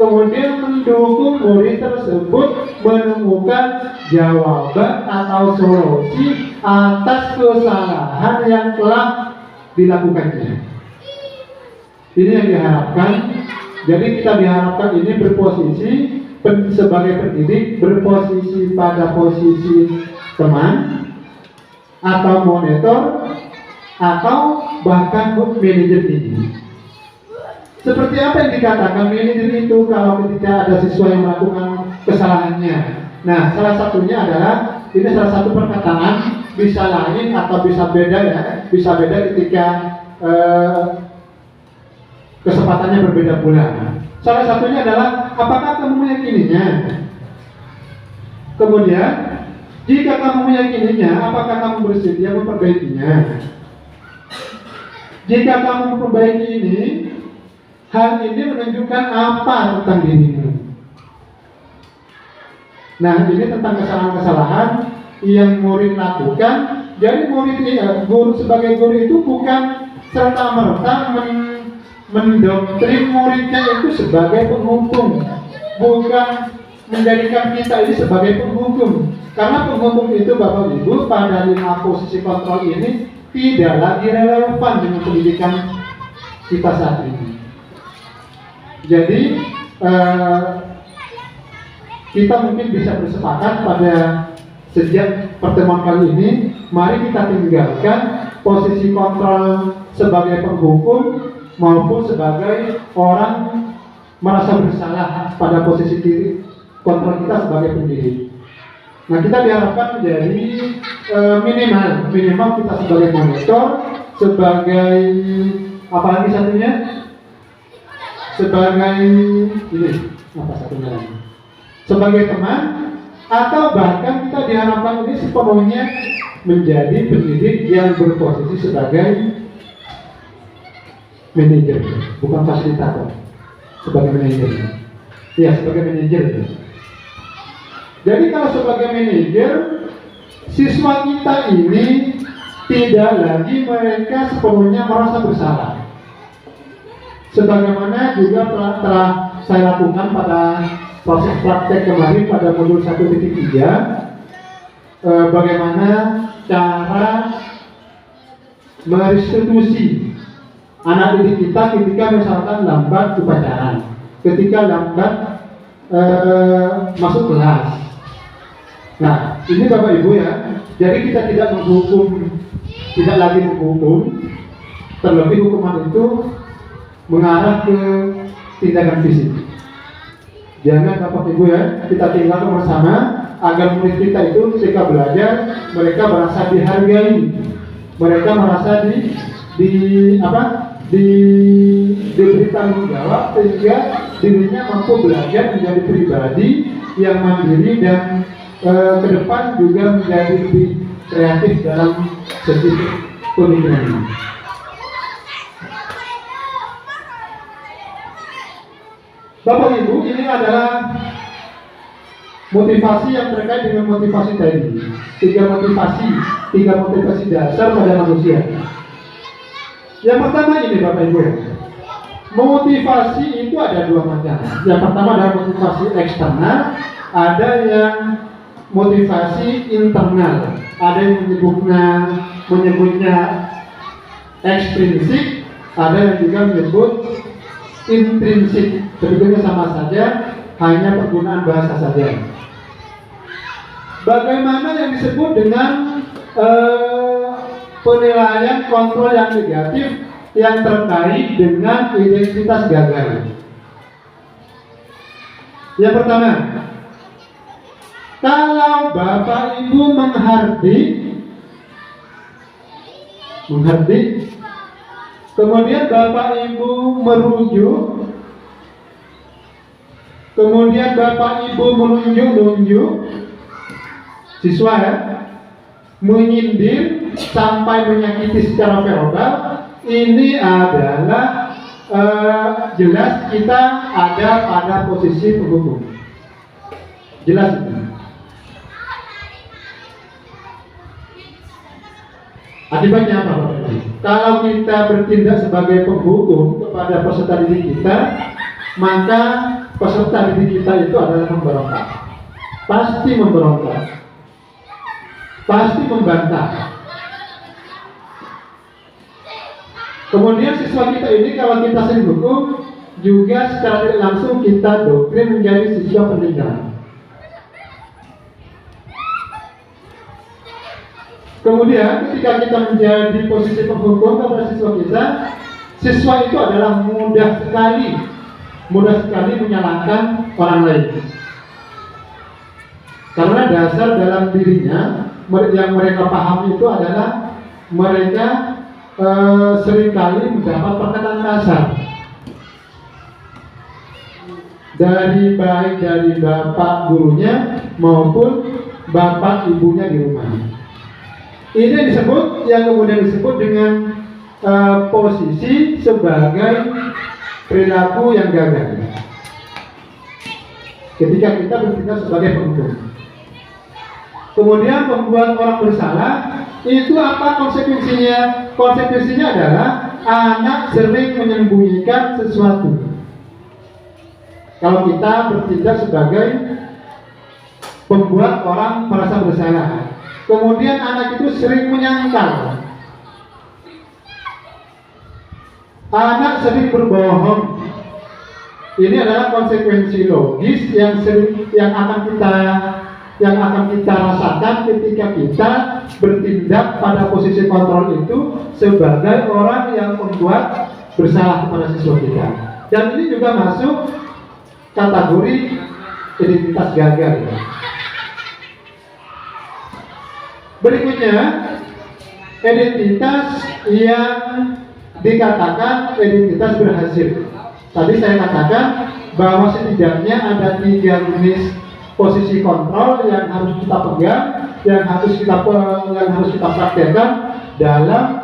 kemudian mendukung murid tersebut menemukan jawaban atau solusi atas kesalahan yang telah dilakukannya. Ini yang diharapkan. Jadi kita diharapkan ini berposisi sebagai pendidik, berposisi pada posisi teman atau monitor atau bahkan manajer ini. Seperti apa yang dikatakan manajer itu kalau ketika ada siswa yang melakukan kesalahannya. Nah, salah satunya adalah ini salah satu perkataan, bisa lain atau bisa beda ya, bisa beda ketika kesempatannya berbeda pula. Salah satunya adalah apakah kamu meyakininya? Kemudian jika kamu meyakininya, apakah kamu bersedia memperbaikinya? Jika kamu memperbaiki ini, hal ini menunjukkan apa tentang dirimu? Nah, ini tentang kesalahan-kesalahan yang murid lakukan. Jadi murid guru sebagai guru itu bukan serta-merta mendoktrin muridnya itu sebagai penghukum, bukan menjadikan kita ini sebagai penghukum. Karena penghukum itu Bapak Ibu pada 5 posisi kontrol ini tidak lagi relevan dengan pendidikan kita saat ini. Jadi kita mungkin bisa bersepakat pada sejak pertemuan kali ini, mari kita tinggalkan posisi kontrol sebagai penghukum maupun sebagai orang merasa bersalah pada posisi kontrol kita sebagai pendidik. Nah, kita diharapkan menjadi minimal kita sebagai monitor, sebagai apa lagi satunya? Sebagai ini apa satunya lagi? Sebagai teman, atau bahkan kita diharapkan ini sepenuhnya menjadi pendidik yang berposisi sebagai manajer, bukan fasilitator, sebagai manajer. Ya, sebagai manajer. Jadi kalau sebagai manajer, siswa kita ini tidak lagi mereka sepenuhnya merasa bersalah. Sebagaimana juga telah saya lakukan pada proses praktek kemarin pada modul 1.3, bagaimana cara merestitusi anak didik kita ketika misalkan lambat upacara, ketika lambat masuk kelas. Nah, ini Bapak Ibu ya, jadi kita tidak menghukum, tidak lagi menghukum, terlebih hukuman itu mengarah ke tindakan fisik. Jangan Bapak Ibu ya, kita tinggalkan bersama agar murid kita itu ketika belajar mereka merasa dihargai, mereka merasa diberi tanggung jawab sehingga dirinya mampu belajar menjadi pribadi yang mandiri dan ke depan juga menjadi lebih kreatif dalam segi pemikiran. Bapak Ibu, ini adalah motivasi yang terkait dengan motivasi tadi. Tiga motivasi dasar pada manusia. Yang pertama ini Bapak Ibu, motivasi itu ada dua macam. Yang pertama adalah motivasi eksternal, ada yang motivasi internal. Ada yang menyebutnya ekstrinsik, ada yang juga menyebut intrinsik. Sebetulnya sama saja, hanya penggunaan bahasa saja. Bagaimana yang disebut dengan penilaian kontrol yang negatif yang terkait dengan identitas gagal? Yang pertama, kalau Bapak Ibu menghardik, kemudian Bapak Ibu merujuk, kemudian Bapak Ibu menunjuk siswa ya, menyindir sampai menyakiti secara verbal, ini adalah jelas kita ada pada posisi penghukum. Jelas itu. Akibatnya apa Bapak Ibu? Kalau kita bertindak sebagai penghukum kepada peserta didik kita, maka peserta didik kita itu adalah memberontak. Pasti memberontak. Pasti membantah. Kemudian siswa kita ini kalau kita sering hukum, juga secara tidak langsung kita doktrin menjadi siswa peninggalan. Kemudian ketika kita menjadi posisi penghukum kepada siswa kita, siswa itu adalah mudah sekali menyalahkan orang lain. Karena dasar dalam dirinya yang mereka pahami itu adalah mereka seringkali mendapat perkataan kasar baik dari bapak gurunya maupun bapak ibunya di rumah. Ini yang kemudian disebut dengan posisi sebagai perilaku yang gagal. Ketika kita bertindak sebagai penghukum, kemudian membuat orang bersalah, itu apa konsekuensinya? Konsekuensinya adalah anak sering menyembunyikan sesuatu. Kalau kita bertindak sebagai pembuat orang merasa bersalah, kemudian anak itu sering menyangkal, anak sering berbohong. Ini adalah konsekuensi logis yang akan kita rasakan ketika kita bertindak pada posisi kontrol itu sebagai orang yang membuat bersalah kepada siswa kita. Dan ini juga masuk kategori identitas gagal. Berikutnya, identitas yang dikatakan identitas berhasil. Tadi saya katakan bahwa setidaknya ada 3 jenis posisi kontrol yang harus kita pegang, yang harus kita praktekkan dalam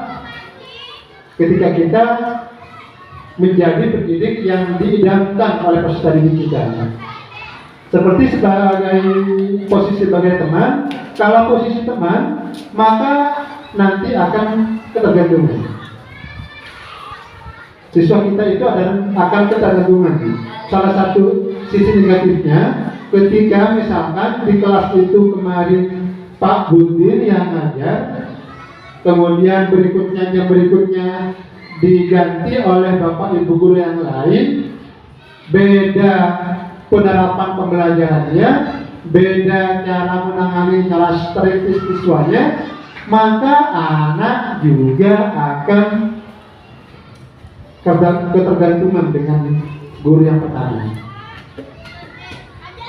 ketika kita menjadi pendidik yang diidamkan oleh peserta didik kita. Seperti posisi sebagai teman, kalau posisi teman, maka nanti akan ketergantungan. Siswa kita itu akan ketergantungan. Salah satu sisi negatifnya, ketika misalkan di kelas itu kemarin Pak Bundir yang ngajar, kemudian berikutnya diganti oleh Bapak Ibu guru yang lain, beda penerapan pembelajarannya, beda cara menangani cara strategis siswanya, maka anak juga akan ketergantungan dengan guru yang pertama.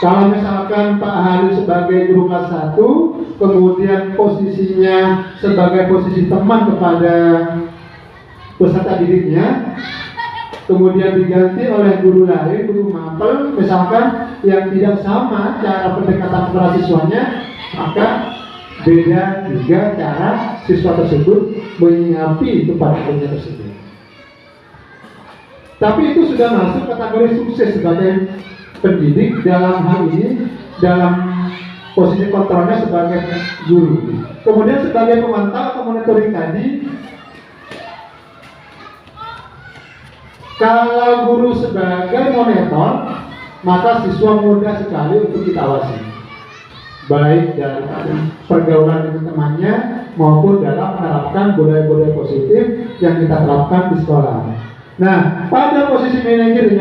Kalau misalkan Pak Hari sebagai guru kelas 1, kemudian posisinya sebagai posisi teman kepada peserta didiknya, kemudian diganti oleh guru lain, guru mapel, misalkan yang tidak sama cara pendekatan kepada siswanya, maka beda juga cara siswa tersebut menyikapi kepada gurunya tersebut. Tapi itu sudah masuk kategori sukses sebagai pendidik dalam hal ini, dalam posisi kontrolnya sebagai guru. Kemudian sebagai pemantau atau monitoring tadi, kalau guru sebagai monitor, maka siswa mudah sekali untuk kita awasi, baik dalam pergaulan dengan temannya maupun dalam menerapkan budaya-budaya positif yang kita terapkan di sekolah. Nah, pada posisi manajer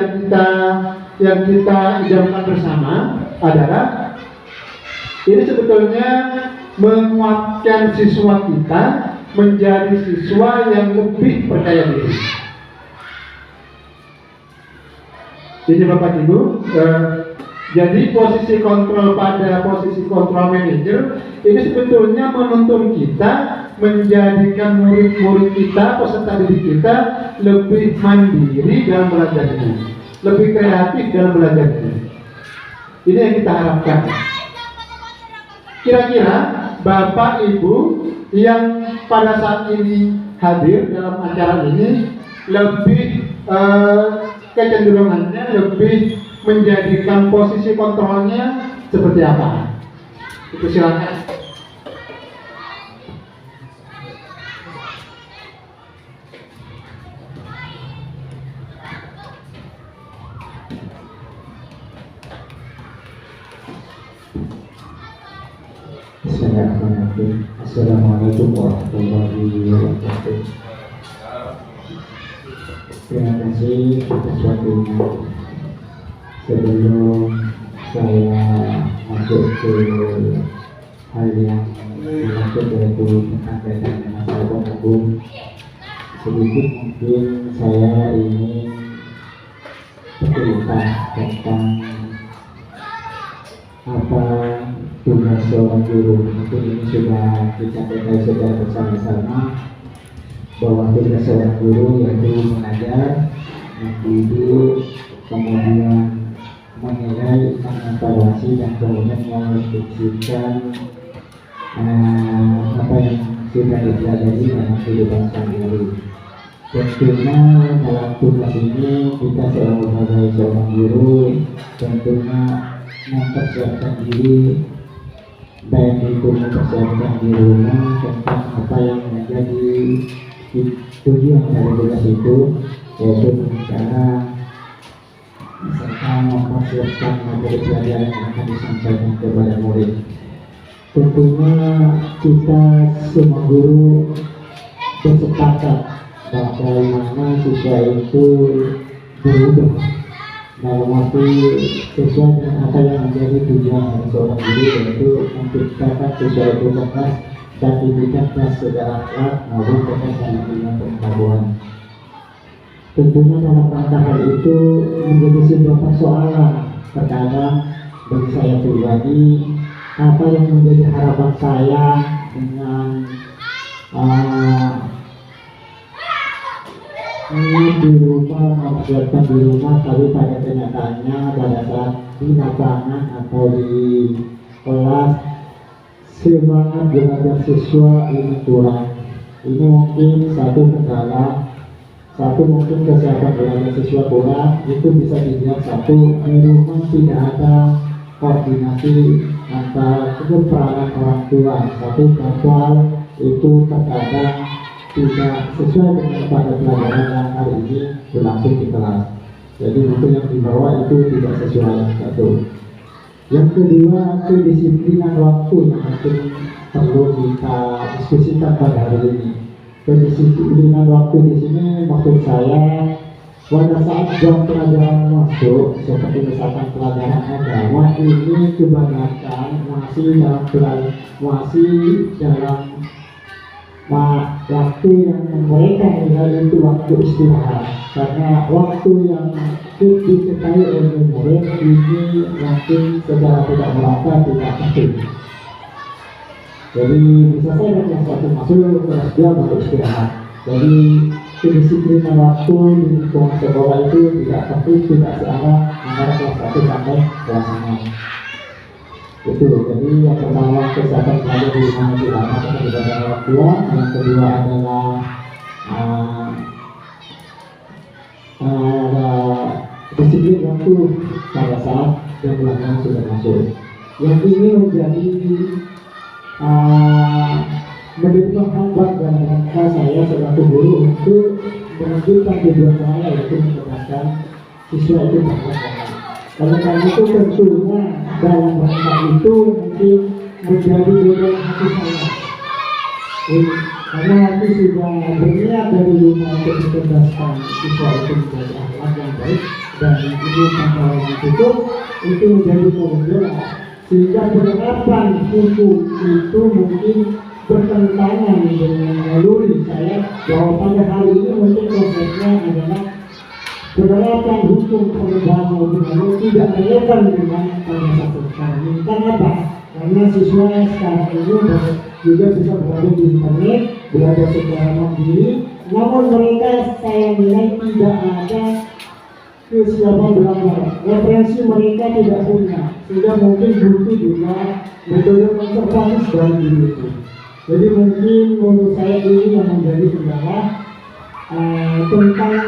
yang kita idamkan bersama adalah ini sebetulnya menguatkan siswa kita menjadi siswa yang lebih percaya diri. Ini Bapak Ibu, jadi posisi kontrol pada posisi kontrol manager ini sebetulnya menuntun kita menjadikan murid-murid kita, peserta didik kita lebih mandiri dalam belajarnya, lebih kreatif dalam belajarnya. Ini yang kita harapkan. Kira-kira Bapak Ibu yang pada saat ini hadir dalam acara ini lebih kecenderungannya lebih menjadikan posisi kontrolnya seperti apa? Itu silakan. Assalamualaikum warahmatullahi wabarakatuh. Terima kasih atas waktunya. Sebelum saya masuk ke hal yang dimaksud yaitu berkaitan dengan sahabat agung, sedikit mungkin saya ingin bercerita tentang apa tugas seorang guru. Mungkin ini sudah kita ketahui secara bersama-sama bahwa tugas seorang guru yaitu mengajar, mendidik, kemudian menilai, mengevaluasi dan kemudian menginstruksikan apa yang sudah dipelajari dalam kehidupan sehari-hari. Tentunya dalam tugas ini kita sebagai seorang guru tentunya mempersiapkan diri, baik itu mempersiapkan di rumah tentang apa yang menjadi tujuan dari tugas itu, yaitu cara misalkan mempersiapkan materi pelajaran yang akan disampaikan kepada murid. Tentunya kita semua guru bersepakat bagaimana siswa itu berubah dalam waktu sesuai dengan apa yang menjadi tujuan dari seorang guru, yaitu menciptakan siswa itu cerdas dan dididik secara akhlak maupun cerdas dalam ilmu pengetahuan. Tentunya dalam rangka hal itu menjadi sebuah persoalan. Terkadang bagi saya pribadi, apa yang menjadi harapan saya dengan di rumah, mempersiapkan di rumah, tapi pada kenyataannya pada saat di lapangan atau di kelas semangat belajar siswa ini kurang. Ini mungkin satu kendala, satu mungkin kesiapan belajar siswa kurang. Itu bisa dilihat satu, di rumah tidak ada koordinasi antara peranan orang tua. Satu jadwal itu terkadang tidak sesuai dengan pada pelajaran yang hari ini berlangsung di kelas. Jadi buku yang dibawa itu tidak sesuai. Satu. Yang kedua, kedisiplinan waktu yang mungkin perlu kita diskusikan pada hari ini. Kedisiplinan waktu di sini maksud saya pada saat jam pelajaran masuk, seperti misalkan pelajaran agama, ini kebanyakan masih dalam waktu yang mereka nilai itu waktu istirahat, karena waktu yang diketahui oleh murid ini mungkin secara tidak merata tidak penting. Jadi bisa saja kelas 1 masuk, kelas 2 baru istirahat. Jadi kedisiplinan waktu di lingkungan sekolah itu tidak penting, tidak searah antara kelas 1 sampai kelas 6. Itu jadi yang pertama kesehatan pelajar di mana dilakukan kepada orang tua, yang kedua adalah disiplin waktu pada saat yang belakang sudah masuk. Yang ini menjadi penghambat dalam rangka saya selaku guru untuk menunjukkan tujuan saya, yaitu menjelaskan siswa itu berhasil. Oleh karena itu tentunya dalam rangka itu mungkin menjadi beban hati saya. Karena hati sudah berniat dari rumah untuk mencerdaskan siswa itu menjadi akhlak yang baik dan ini tanpa ditutup itu menjadi pembela, sehingga penerapan hukum itu mungkin bertentangan dengan naluri saya bahwa pada hari ini mungkin konsepnya adalah penerapan hukum perubahan mobil tidak relevan dengan pada saat sekarang ini. Kenapa? Karena siswa sekarang ini juga bisa berada di internet, belajar secara mandiri, namun mereka saya nilai tidak ada kesiapan belajar, referensi mereka tidak punya, sehingga mungkin butuh juga metode konservatif dari diri itu. Jadi mungkin menurut saya ini yang menjadi kendala tentang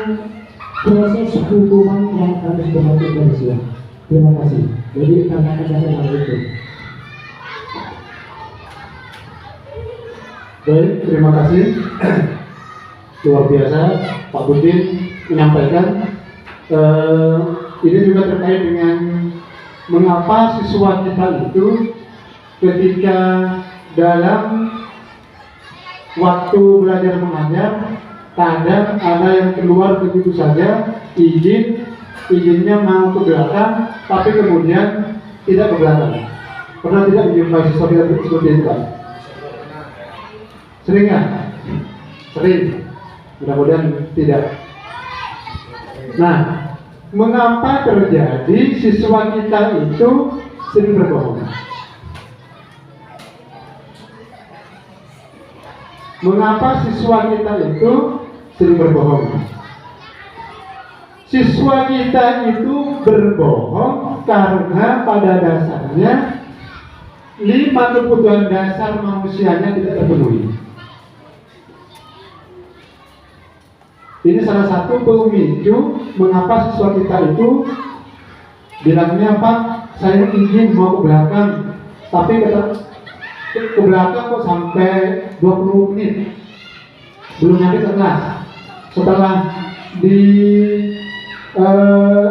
proses hukuman yang harus berlaku dari sini. Terima kasih. Jadi karena kesalahan hal itu. Baik, terima kasih. Luar biasa Pak Budin menyampaikan. Ini juga terkait dengan mengapa siswa kita itu ketika dalam waktu belajar mengajar kadang ada yang keluar begitu saja, izinnya mau ke belakang, tapi kemudian tidak ke belakang. Pernah tidak dijumpai siswa kita seperti itu, Pak? Sering nggak? Sering. Mudah-mudahan tidak. Nah, mengapa terjadi siswa kita itu sering berbohong? Mengapa siswa kita itu sering berbohong? Siswa kita itu berbohong karena pada dasarnya 5 kebutuhan dasar manusianya tidak terpenuhi. Ini salah satu pemicu mengapa siswa kita itu bilangnya, Pak, saya ingin mau ke belakang, tapi ke belakang kok sampai 20 menit belum nyampe ke kelas. Setelah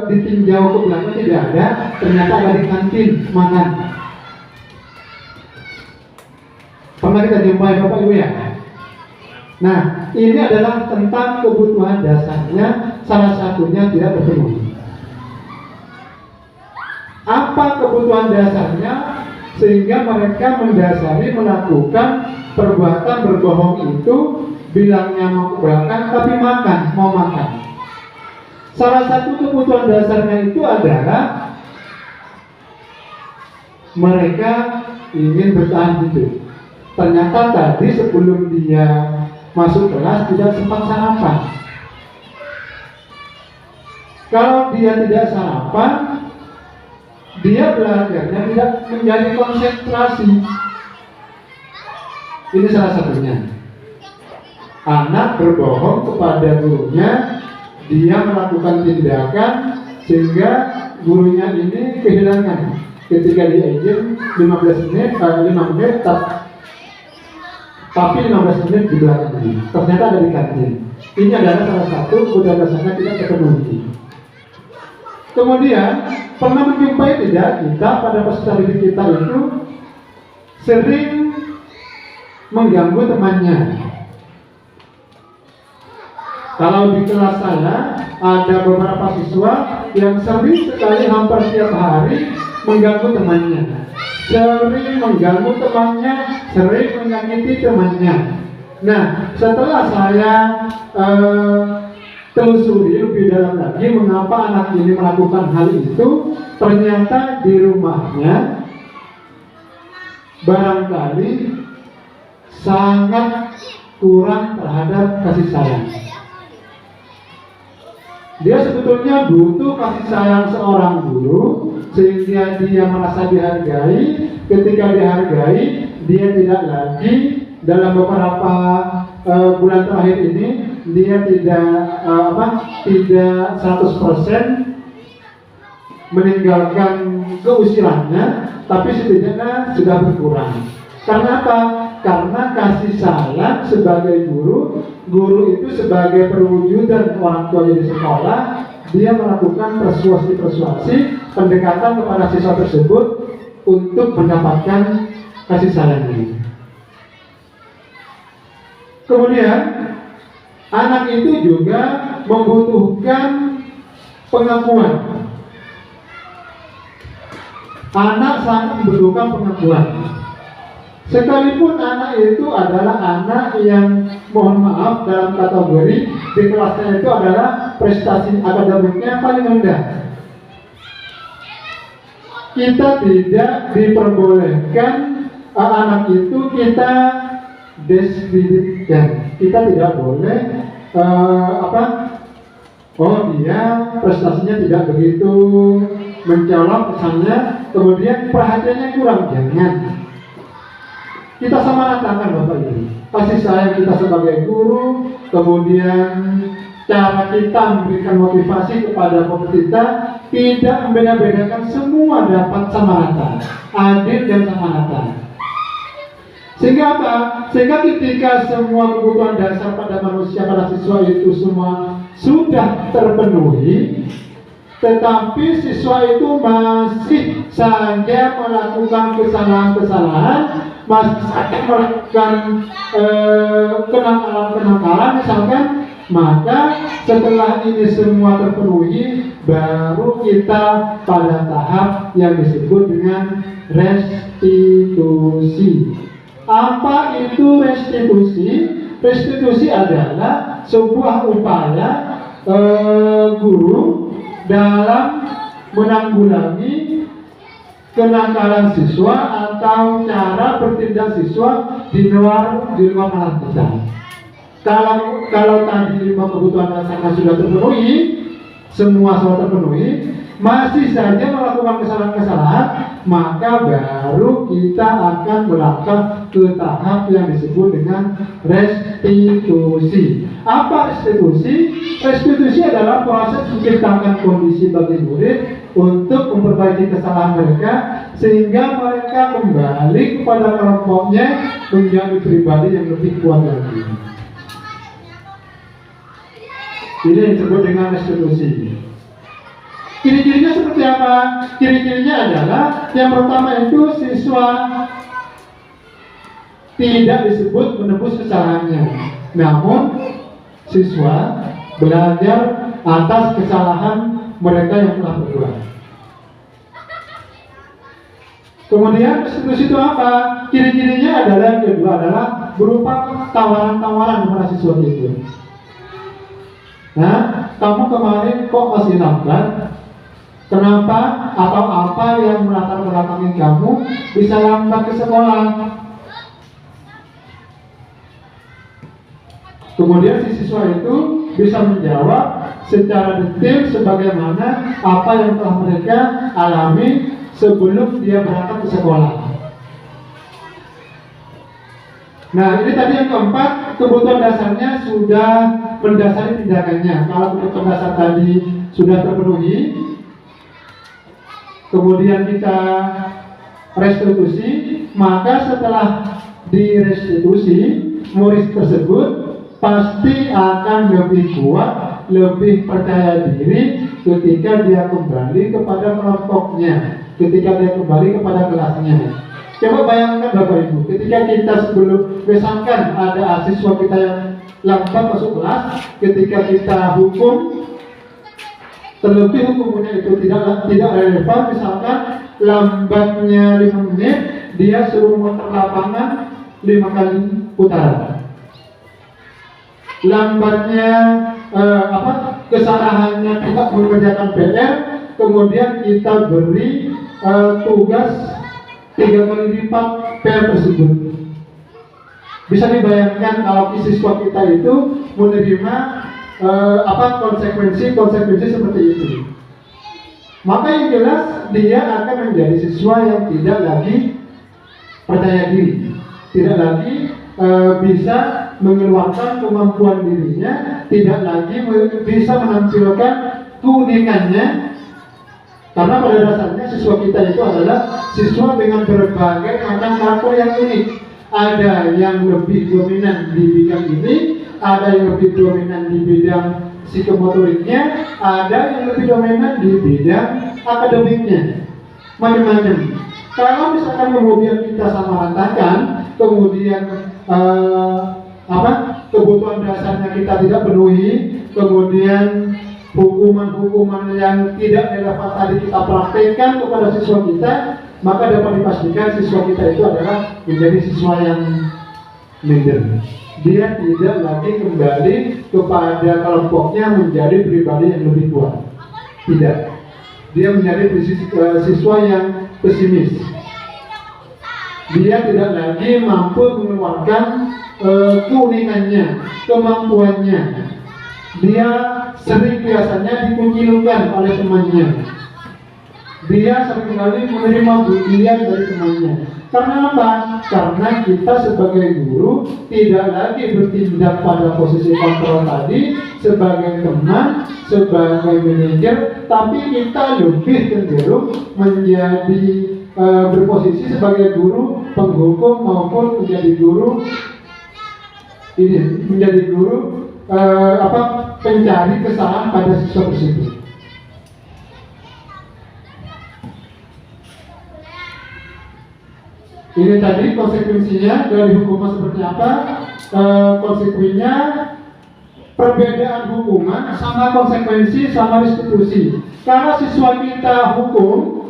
ditinjau ke belakang tidak ada, ternyata ada di kantin makan. Pernah kita jumpai Bapak Ibu ya? Nah, ini adalah tentang kebutuhan dasarnya, salah satunya tidak terpenuhi. Apa kebutuhan dasarnya sehingga mereka mendasari melakukan perbuatan berbohong itu, bilangnya mau ke belakang tapi mau makan. Salah satu kebutuhan dasarnya itu adalah mereka ingin bertahan hidup. Ternyata tadi sebelum dia masuk kelas tidak sempat sarapan. Kalau dia tidak sarapan, dia belajarnya tidak menjadi konsentrasi. Ini salah satunya. Anak berbohong kepada gurunya, dia melakukan tindakan sehingga gurunya ini kehilangan. Ketika dia izin 15 menit, 5 menit, tapi 15 menit di belakang ini, ternyata ada di kantin. Ini adalah salah satu kebutuhan dasarnya tidak terpenuhi. Kemudian pernah menjumpai tidak kita pada peserta didik kita itu sering mengganggu temannya. Kalau di kelas saya ada beberapa siswa yang sering sekali hampir setiap hari mengganggu temannya. Sering mengganggu temannya, sering menyakiti temannya. Nah, setelah saya telusuri lebih dalam lagi mengapa anak ini melakukan hal itu. Ternyata di rumahnya barangkali sangat kurang terhadap kasih sayang. Dia sebetulnya butuh kasih sayang seorang guru sehingga dia merasa dihargai. Ketika dihargai, dia tidak lagi dalam beberapa bulan terakhir ini dia tidak 100% meninggalkan keusilannya, tapi setidaknya sudah berkurang. Karena apa? Karena kasih sayang sebagai guru itu sebagai perwujudan orang tua di sekolah, dia melakukan persuasi pendekatan kepada siswa tersebut untuk mendapatkan kasih sayang ini. Kemudian anak itu juga membutuhkan pengakuan. Anak sangat membutuhkan pengakuan. Sekalipun anak itu adalah anak yang, mohon maaf, dalam kategori di kelasnya itu adalah prestasi akademiknya paling rendah, kita tidak diperbolehkan anak itu kita diskreditkan. Kita tidak boleh oh dia prestasinya tidak begitu mencolok kesannya, kemudian perhatiannya kurang. Jangan. Kita sama ratakan Bapak Ibu kasih sayang kita sebagai guru, kemudian cara kita memberikan motivasi kepada murid kita tidak membeda-bedakan, semua dapat sama rata, adil dan sama rata. Sehingga apa? Sehingga ketika semua kebutuhan dasar pada manusia, pada siswa itu semua sudah terpenuhi, tetapi siswa itu masih saja melakukan kesalahan-kesalahan, masih saja melakukan kenakalan-kenakalan misalkan, maka setelah ini semua terpenuhi, baru kita pada tahap yang disebut dengan restitusi. Apa itu restitusi? Restitusi adalah sebuah upaya guru dalam menanggulangi kenakalan siswa atau cara bertindak siswa di luar nalar kita. Kalau tadi 5 kebutuhan dasarnya sudah terpenuhi, semua sudah terpenuhi, masih saja melakukan kesalahan-kesalahan, maka baru kita akan melangkah ke tahap yang disebut dengan restitusi. Apa restitusi? Restitusi adalah proses menciptakan kondisi bagi murid untuk memperbaiki kesalahan mereka, sehingga mereka kembali kepada kelompoknya menjadi pribadi yang lebih kuat lagi. Ini yang disebut dengan restitusi. Ciri-cirinya seperti apa? Ciri-cirinya adalah yang pertama itu siswa tidak disebut menebus kesalahannya, namun siswa belajar atas kesalahan mereka yang telah berbuat. Kemudian restitusi itu apa? Ciri-cirinya adalah yang kedua adalah berupa tawaran-tawaran kepada siswa itu. Nah, kamu kemarin kok masih lambat? Kenapa? Atau apa yang melatar belakangi kamu bisa lambat ke sekolah? Kemudian si siswa itu bisa menjawab secara detail sebagaimana apa yang telah mereka alami sebelum dia berangkat ke sekolah. Nah, ini tadi yang keempat, kebutuhan dasarnya sudah mendasari tindakannya. Kalau kebutuhan dasar tadi sudah terpenuhi, kemudian kita restitusi, maka setelah direstitusi, murid tersebut pasti akan lebih kuat, lebih percaya diri ketika dia kembali kepada kelompoknya, ketika dia kembali kepada kelasnya. Coba bayangkan Bapak Ibu, ketika kita sebelum, misalkan ada siswa kita yang lambat masuk kelas, ketika kita hukum, terlebih hukumnya itu tidak relevan, misalkan lambatnya 5 menit, dia suruh muter lapangan 5 kali putaran. Lambatnya kesalahannya tidak mengerjakan PR, kemudian kita beri tugas 3 kali lipat PR tersebut. Bisa dibayangkan kalau siswa kita itu menerima konsekuensi seperti itu. Maka yang jelas dia akan menjadi siswa yang tidak lagi percaya diri, tidak lagi bisa mengeluarkan kemampuan dirinya, tidak lagi bisa menampilkan keunikannya. Karena pada dasarnya siswa kita itu adalah siswa dengan berbagai macam karakter yang unik. Ada yang lebih dominan di bidang ini, ada yang lebih dominan di bidang psikomotoriknya, ada yang lebih dominan di bidang akademiknya, macam-macam. Kalau misalkan kemudian kita sama ratakan, kemudian kebutuhan dasarnya kita tidak penuhi, kemudian hukuman-hukuman yang tidak relevan tadi kita praktekkan kepada siswa kita, maka dapat dipastikan siswa kita itu adalah menjadi siswa yang minder. Dia tidak lagi kembali kepada kelompoknya menjadi pribadi yang lebih kuat. Tidak. Dia menjadi siswa yang pesimis. Dia tidak lagi mampu mengeluarkan keunikannya, kemampuannya. Dia sering biasanya dikucilkan oleh temannya. Dia seringkali menerima bulian dari temannya. Karena apa? Karena kita sebagai guru tidak lagi bertindak pada posisi kontrol tadi sebagai teman, sebagai manajer, tapi kita lebih cenderung menjadi berposisi sebagai guru penghukum maupun menjadi guru pencari kesalahan pada siswa tersebut. Ini tadi konsekuensinya dari hukuman seperti apa? Konsekuensinya perbedaan hukuman sama konsekuensi sama restitusi. Kalau siswa kita hukum,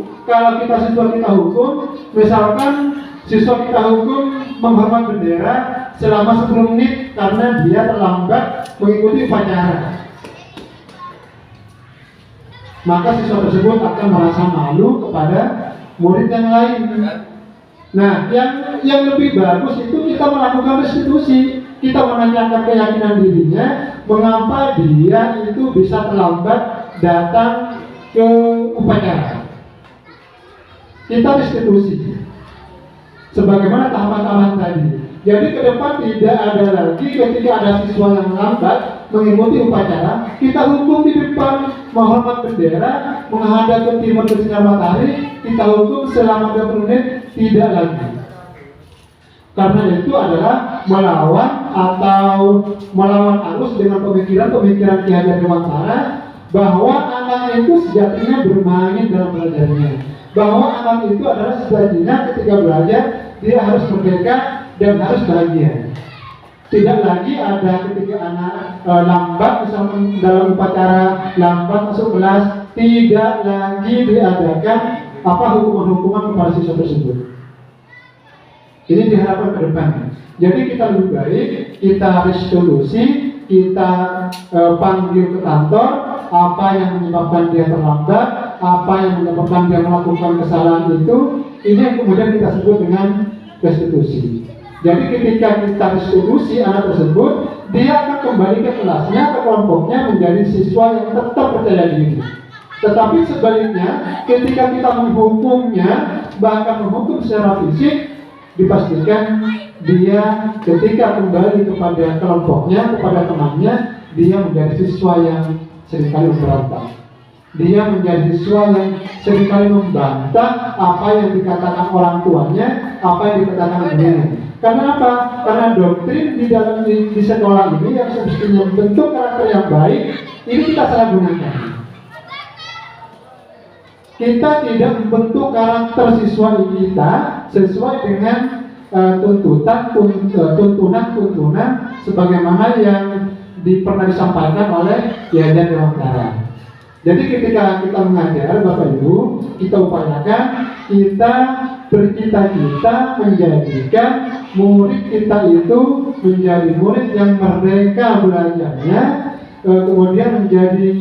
misalkan siswa kita hukum menghormat bendera selama 10 menit karena dia terlambat mengikuti upacara, maka siswa tersebut akan merasa malu kepada murid yang lain. Nah, yang lebih bagus itu kita melakukan restitusi. Kita menanyakan keyakinan dirinya, mengapa dia itu bisa terlambat datang ke upacara. Kita restitusi sebagaimana tahapan-tahapan tadi. Jadi ke depan tidak ada lagi ketika ada siswa yang lambat mengikuti upacara, kita hukum di depan, menghormat bendera, menghadap ke timur ke sinar matahari, kita hukum selama 20 menit, tidak lagi. Karena itu adalah melawan arus dengan pemikiran Ki Hajar Dewantara bahwa anak itu sejatinya bermain dalam belajarnya, bahwa anak itu adalah sejatinya ketika belajar dia harus merdeka dan harus bahagia. Tidak lagi ada ketika anak lambat misalnya dalam upacara, lambat masuk kelas, tidak lagi diadakan hukuman-hukuman kepada siswa tersebut. Ini diharapkan ke depan. Jadi kita lebih baik kita restitusi, kita panggil ke kantor apa yang menyebabkan dia terlambat, apa yang menyebabkan dia melakukan kesalahan itu. Ini yang kemudian kita sebut dengan restitusi. Jadi ketika kita restitusi anak tersebut, dia akan kembali ke kelasnya, ke kelompoknya menjadi siswa yang tetap percaya diri. Tetapi sebaliknya, ketika kita menghukumnya, bahkan menghukum secara fisik, dipastikan dia ketika kembali kepada kelompoknya, kepada temannya, dia menjadi siswa yang seringkali memberontak. Dia menjadi siswa yang seringkali membantah apa yang dikatakan orang tuanya, apa yang dikatakan ibunya. Karena apa? Karena doktrin di sekolah ini yang semestinya membentuk karakter yang baik, ini kita salah gunakan. Kita tidak membentuk karakter siswa kita sesuai dengan tuntunan sebagaimana yang pernah disampaikan oleh Ki Hajar Dewantara. Jadi ketika kita mengajar, Bapak Ibu, kita upayakan kita bercita-cita menjadikan murid kita itu menjadi murid yang merdeka belajarnya, kemudian menjadi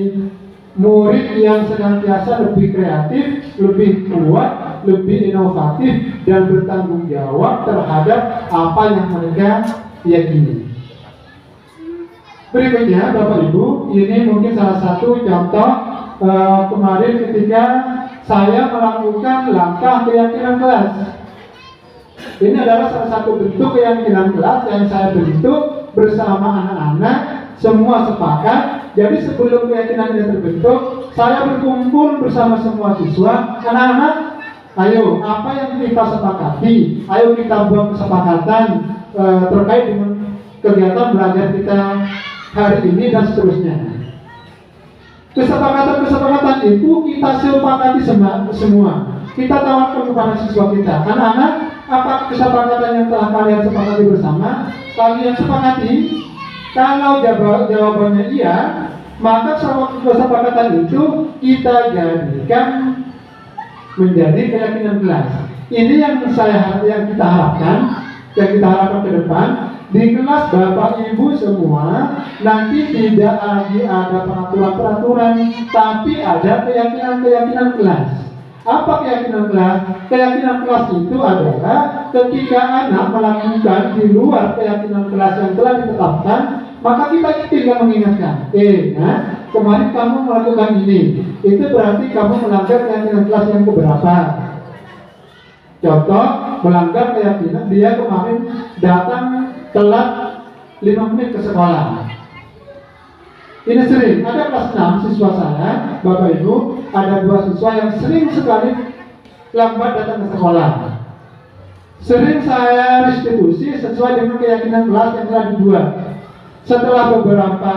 murid yang senantiasa lebih kreatif, lebih kuat, lebih inovatif, dan bertanggung jawab terhadap apa yang mereka yakini. Berikutnya, Bapak Ibu, ini mungkin salah satu contoh kemarin ketika saya melakukan langkah keyakinan kelas. Ini adalah salah satu bentuk keyakinan kelas yang saya bentuk bersama anak-anak, semua sepakat. Jadi sebelum keyakinan ini terbentuk, saya berkumpul bersama semua siswa, anak-anak, ayo apa yang kita sepakati, ayo kita buat kesepakatan terkait dengan kegiatan belajar kita hari ini dan seterusnya. Kesepakatan itu kita sepakati semua. Kita tawarkan kepada siswa kita, anak-anak, apa kesepakatan yang telah kalian sepakati bersama? Kalian sepakati? Kalau jawabannya iya, maka kesepakatan itu kita jadikan menjadi keyakinan kelas. Ini yang kita harapkan ke depan. Di kelas Bapak Ibu semua nanti tidak lagi ada peraturan-peraturan, tapi ada keyakinan kelas. Apa keyakinan kelas? Keyakinan kelas itu adalah ketika anak melakukan di luar keyakinan kelas yang telah ditetapkan, maka kita tinggal mengingatkan, kemarin kamu melakukan ini, itu berarti kamu melanggar keyakinan kelas yang keberapa. Contoh, melanggar keyakinan dia kemarin datang telat 5 menit ke sekolah. Ini sering, ada kelas 6 siswa saya, Bapak Ibu, ada 2 siswa yang sering sekali lambat datang ke sekolah. Sering saya restitusi sesuai dengan keyakinan kelas yang telah dibuat. Setelah beberapa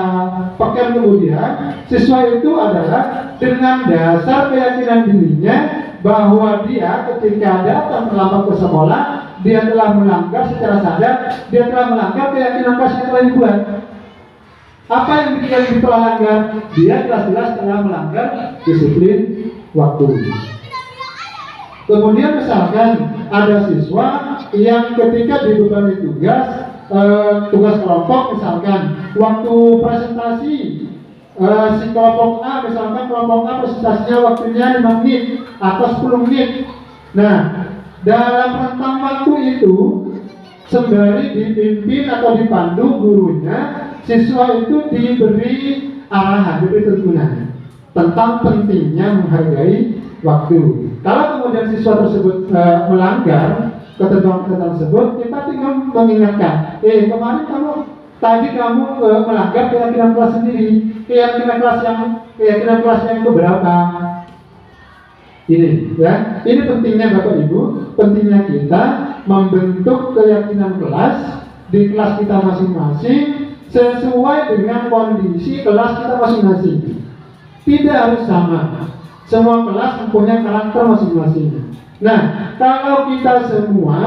pekan kemudian, siswa itu adalah dengan dasar keyakinan dirinya bahwa dia ketika datang terlambat ke sekolah, dia telah melanggar secara sadar, dia telah melanggar keyakinan kelas yang telah dibuat. Apa yang dia telah langgar? Dia jelas-jelas telah melanggar disiplin waktu. Kemudian misalkan ada siswa yang ketika dibebani tugas kelompok, misalkan waktu presentasi si kelompok A, misalkan kelompok A presentasinya waktunya 5 menit atau 10 menit. Nah, dalam rentang waktu itu sembari dipimpin atau dipandu gurunya, siswa itu diberi arahan, diberi tuntunan tentang pentingnya menghargai waktu. Kalau kemudian siswa tersebut melanggar ketentuan tersebut, kita tinggal mengingatkan, kemarin kamu melanggar keyakinan kelas sendiri, keyakinan kelas yang keberapa? Ini, ya, ini pentingnya Bapak Ibu, pentingnya kita membentuk keyakinan kelas di kelas kita masing-masing sesuai dengan kondisi kelas kita masing-masing. Tidak harus sama. Semua kelas mempunyai karakter masing-masing. Nah, kalau kita semua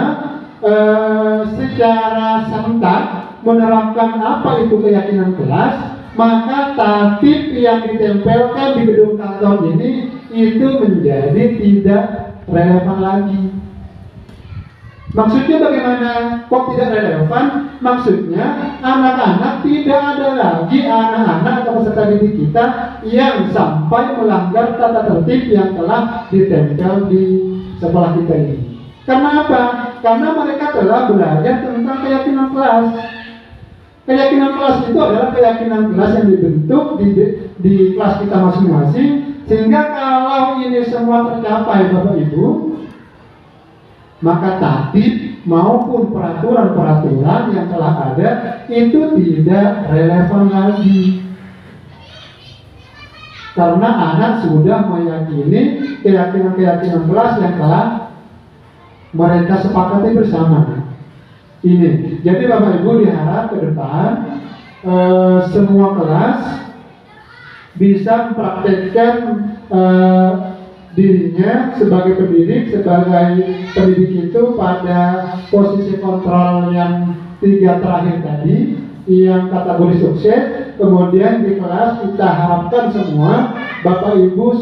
secara serentak menerapkan apa itu keyakinan kelas, maka tatib yang ditempelkan di gedung kantor ini itu menjadi tidak relevan lagi. Maksudnya bagaimana? Kok tidak relevan? Maksudnya anak-anak tidak ada lagi anak-anak atau peserta didik kita yang sampai melanggar tata tertib yang telah ditempel di sekolah kita ini. Karena apa? Karena mereka telah belajar tentang keyakinan kelas. Keyakinan kelas itu adalah keyakinan kelas yang dibentuk di kelas kita masing-masing, sehingga kalau ini semua tercapai Bapak Ibu, maka tatib maupun peraturan-peraturan yang telah ada itu tidak relevan lagi. Karena anak sudah meyakini keyakinan-keyakinan kelas yang telah mereka sepakati bersama. Ini, jadi Bapak Ibu diharap ke depan semua kelas bisa mempraktekkan dirinya sebagai pendidik itu pada posisi kontrol yang 3 terakhir tadi, yang kategori sukses. Kemudian di kelas kita harapkan semua Bapak Ibu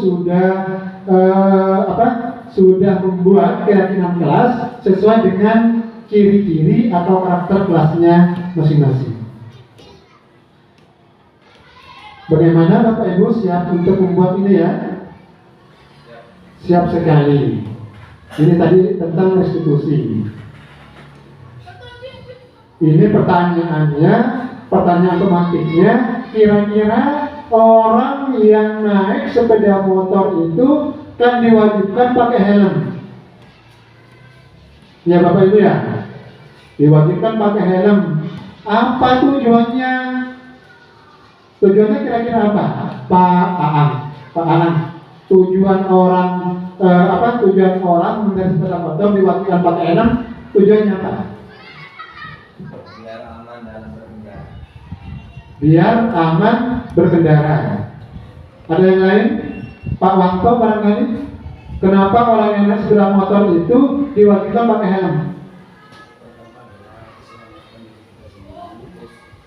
sudah membuat keyakinan kelas sesuai dengan ciri-ciri atau karakter kelasnya masing-masing. Bagaimana Bapak Ibu siap untuk membuat ini ya? Siap sekali. Ini tadi tentang restitusi. Ini pertanyaannya, pertanyaan otomatiknya, kira-kira orang yang naik sepeda motor itu kan diwajibkan pakai helm. Ya Bapak Ibu ya, diwajibkan pakai helm. Apa tujuannya? Tujuannya kira-kira apa? Pak Aan. Tujuan orang Tujuan orang mengendarai sepeda motor diwajibkan pakai helm. Tujuannya apa? Biar aman dalam berkendara. Biar aman berkendara. Ada yang lain? Pak Wanto barangkali? Kenapa orang yang naik sepeda motor itu diwajibkan pakai helm?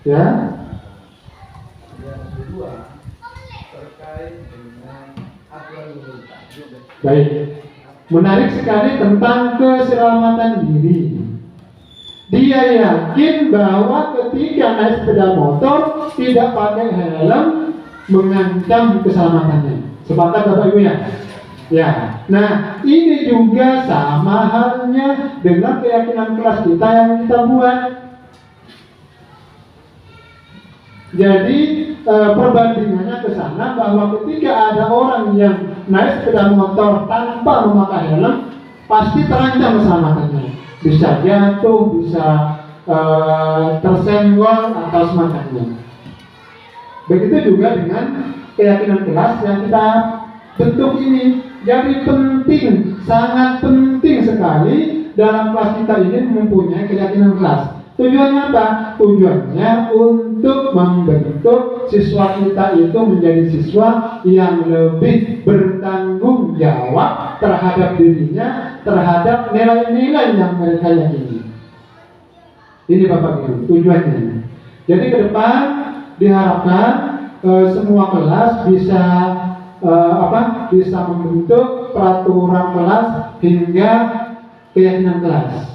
Ya? Yang kedua terkait dengan aturan lalu lintas. Baik. Menarik sekali tentang keselamatan diri. Dia yakin bahwa ketika naik sepeda motor tidak pakai helm mengancam keselamatannya. Sepakat Bapak Ibu ya? Ya. Nah, ini juga sama halnya dengan keyakinan kelas kita yang kita buat. Jadi perbandingannya ke sana bahwa ketika ada orang yang naik sepeda motor tanpa memakai helm, pasti terancam keselamatannya. Bisa jatuh, bisa tersenggol atau semacamnya. Begitu juga dengan keyakinan kelas yang kita bentuk ini. Jadi penting, sangat penting sekali dalam kelas kita ini mempunyai keyakinan kelas. Tujuannya apa? Tujuannya untuk membentuk siswa kita itu menjadi siswa yang lebih bertanggung jawab terhadap dirinya, terhadap nilai-nilai yang mereka yakini. Ini Bapak Ibu tujuannya. Jadi ke depan diharapkan semua kelas bisa bisa membentuk peraturan kelas hingga keyakinan kelas.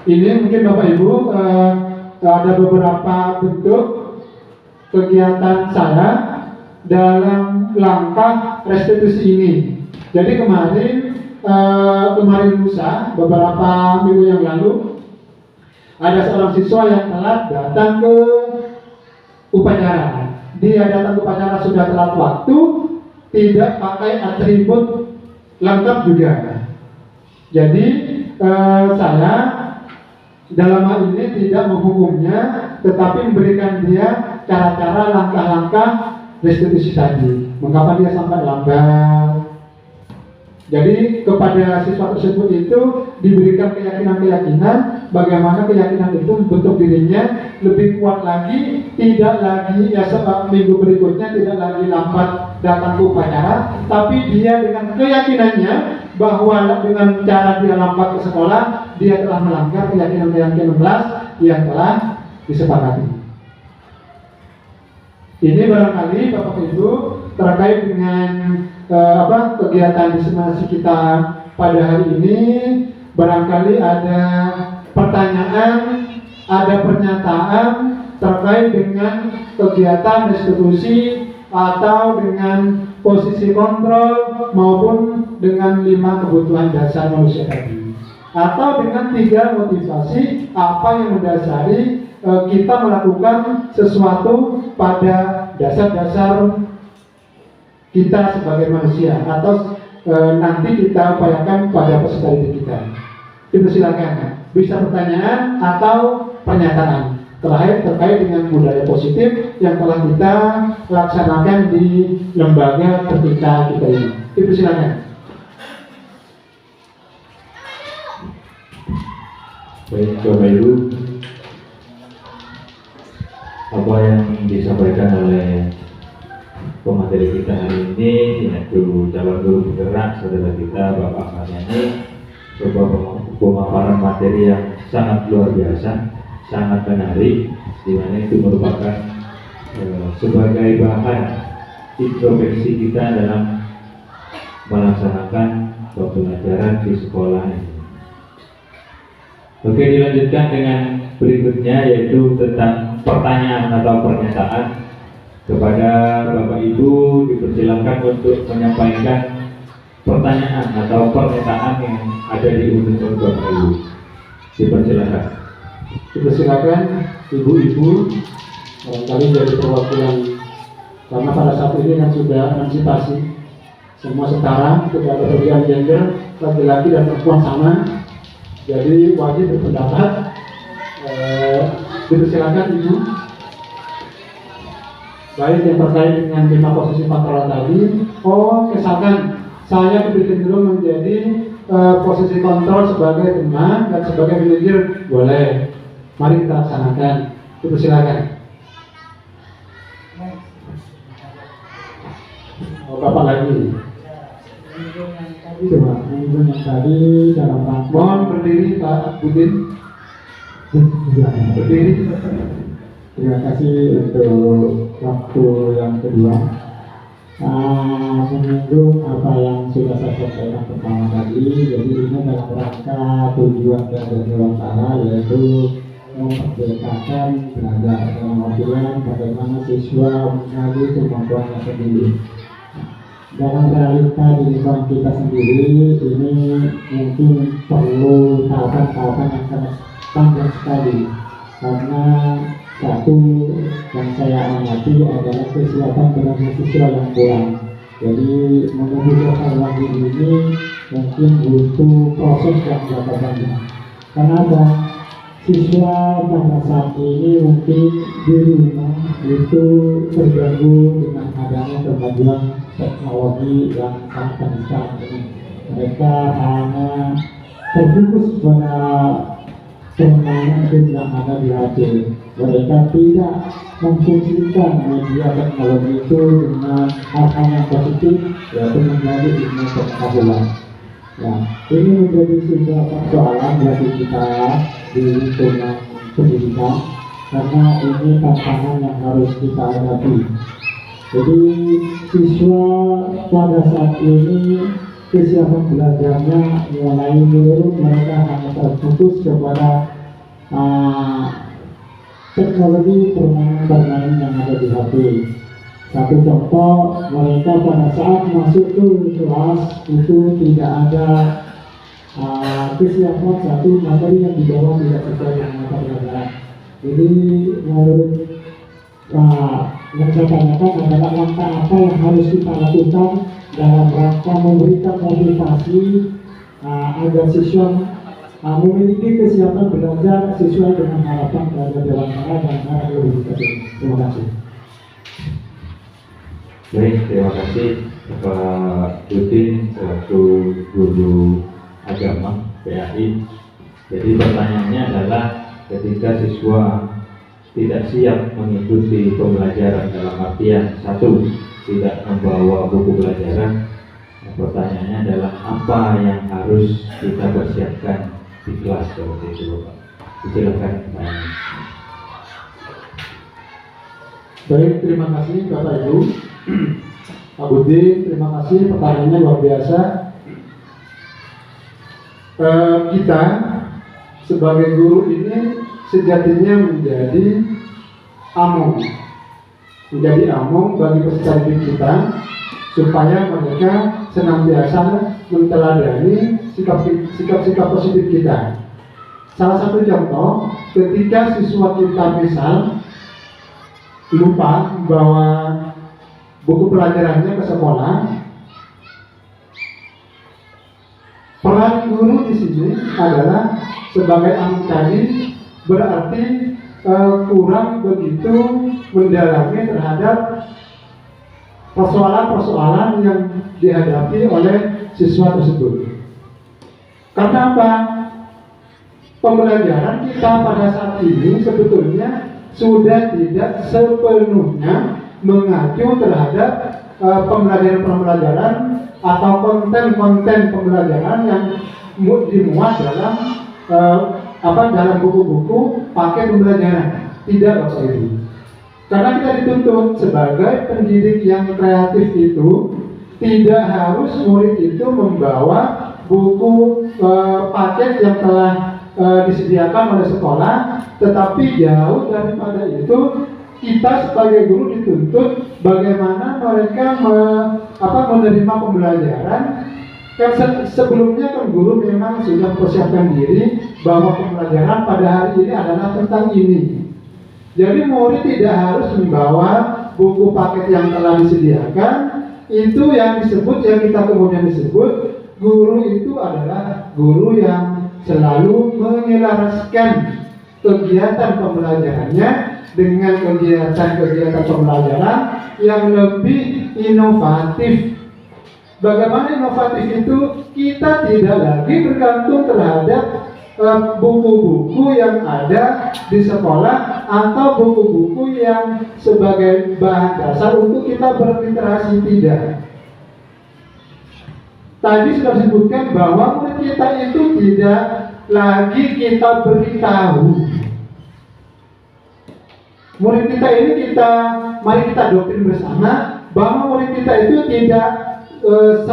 Ini mungkin Bapak Ibu ada beberapa bentuk kegiatan saya dalam langkah restitusi ini. Jadi kemarin lusa, beberapa minggu yang lalu, ada seorang siswa yang telat datang ke upacara. Dia datang ke upacara sudah telat waktu, tidak pakai atribut lengkap juga. Jadi saya dalam hal ini tidak menghukumnya, tetapi memberikan dia cara-cara langkah-langkah restitusi tadi. Mengapa dia sampai lambat? Jadi kepada siswa tersebut itu diberikan keyakinan-keyakinan bagaimana keyakinan itu membentuk dirinya lebih kuat lagi, tidak lagi minggu berikutnya tidak lagi lambat datang ke upacara, tapi dia dengan keyakinannya bahwa dengan cara dia lambat ke sekolah, dia telah melanggar keyakinan-keyakinan kelas yang telah disepakati. Ini barangkali Bapak Ibu terkait dengan kegiatan diseminasi kita pada hari ini. Barangkali ada pertanyaan, ada pernyataan terkait dengan kegiatan restitusi atau dengan posisi kontrol maupun dengan 5 kebutuhan dasar manusia tadi, atau dengan 3 motivasi apa yang mendasari kita melakukan sesuatu pada dasar-dasar kita sebagai manusia, atau nanti kita upayakan pada peserta didik kita. Itu silakan, bisa pertanyaan atau pernyataan terkait dengan budaya positif yang telah kita laksanakan di lembaga kita ini. Itu silakan. Baik Bapak Ibu, apa yang disampaikan oleh pemateri kita hari ini, yaitu calon guru penggerak saudara kita Bapak Maryani, sebuah pemaparan materi yang sangat luar biasa, sangat menarik, di mana itu merupakan sebagai bahan introspeksi kita dalam melaksanakan pembelajaran di sekolah ini. Oke, dilanjutkan dengan berikutnya yaitu tentang pertanyaan atau pernyataan. Kepada Bapak Ibu dipersilakan untuk menyampaikan pertanyaan atau pernyataan yang ada di unit Bapak Ibu. Dipersilakan. Dipersilakan ibu-ibu barangkali jadi perwakilan, karena pada saat ini kan sudah emansipasi, semua setara, tidak ada perbedaan gender, laki-laki dan perempuan sama, jadi wajib berpendapat. Dipersilakan ibu. Baik, yang terkait dengan 5 posisi kontrol tadi, misalkan saya berpikir dulu menjadi posisi kontrol sebagai teman dan sebagai manajer, boleh. Mari kita laksanakan. Dipersilakan. Bapak lagi. Coba minggu yang tadi dalam rangka Mohon berdiri Pak Budin. Berdiri. Terima kasih untuk waktu yang kedua. Menyinggung apa yang sudah saya sampaikan pertama tadi. Jadi ini dalam rangka tujuan dari wawancara, yaitu memerdekakan belajar dalam artian bagaimana siswa mengenali kemampuannya sendiri. Dalam realita di lingkungan kita sendiri ini mungkin perlu tahapan-tahapan yang sangat panjang sekali, karena satu yang saya amati adalah kesiapan dengan siswa yang kurang. Jadi menuju hal lagi ini mungkin butuh proses yang jangka panjang. Kenapa? Siswa pada saat ini mungkin di rumah itu terganggu dengan adanya kemajuan teknologi yang sangat besar ini. Mereka hanya terfokus pada permainan game yang ada di HP. Mereka tidak memfungsikan media teknologi itu dengan hal-hal yang positif, yaitu menjadi ilmu pengetahuan. Nah, ini menjadi sebuah persoalan bagi kita di lingkungan pendidikan, karena ini tantangan yang harus kita hadapi. Jadi siswa pada saat ini kesiapan belajarnya mulai menurun, mereka hanya terfokus kepada teknologi permainan yang ada di HP. Satu contoh, mereka pada saat masuk ke kelas itu tidak ada kesiapan satu materi yang dibawa tidak sesuai dengan mata pelajaran. Jadi menurut yang saya tanyakan adalah langkah apa yang harus kita lakukan dalam rangka memberikan motivasi agar siswa memiliki kesiapan belajar sesuai dengan harapan dari Dewantara dan arah lebih tersebut. Terima kasih. Baik, terima kasih Pak Budin selaku guru agama PAI. Jadi pertanyaannya adalah ketika siswa tidak siap mengikuti pembelajaran dalam artian satu, tidak membawa buku pelajaran, pertanyaannya adalah apa yang harus kita persiapkan di kelas seperti itu, Bapak. Silakan Pak. Baik, terima kasih Bapak Ibu. Pak Budin, terima kasih, pertanyaannya luar biasa. Kita sebagai guru ini sejatinya menjadi among bagi peserta didik kita, supaya mereka senantiasa menteladani sikap-sikap positif kita. Salah satu contoh, ketika siswa kita misal lupa bawa buku pelajarannya ke sekolah, peran guru di sini adalah sebagai among tadi, berarti kurang begitu mendalami terhadap persoalan-persoalan yang dihadapi oleh siswa tersebut. Karena apa? Pembelajaran kita pada saat ini sebetulnya sudah tidak sepenuhnya mengacu terhadap pembelajaran-pembelajaran atau konten-konten pembelajaran yang dimuat dalam dalam buku-buku pakai pembelajaran. Tidak, Bapak Ibu. Karena kita dituntut sebagai pendidik yang kreatif itu tidak harus murid itu membawa buku paket yang telah disediakan oleh sekolah, tetapi jauh daripada itu kita sebagai guru dituntut bagaimana mereka menerima pembelajaran. Kan sebelumnya kan guru memang sudah persiapkan diri bahwa pembelajaran pada hari ini adalah tentang ini. Jadi murid tidak harus membawa buku paket yang telah disediakan. Itu yang kita kemudian disebut guru itu adalah guru yang selalu menyelaraskan kegiatan pembelajarannya dengan kegiatan pembelajaran yang lebih inovatif. Bagaimana inovatif itu? Kita tidak lagi bergantung terhadap buku-buku yang ada di sekolah atau buku-buku yang sebagai bahan dasar untuk kita berliterasi, tidak. Tadi sudah disebutkan bahwa murid kita itu tidak lagi kita beritahu. Murid kita ini mari kita doktrin bersama bahwa murid kita itu tidak 100%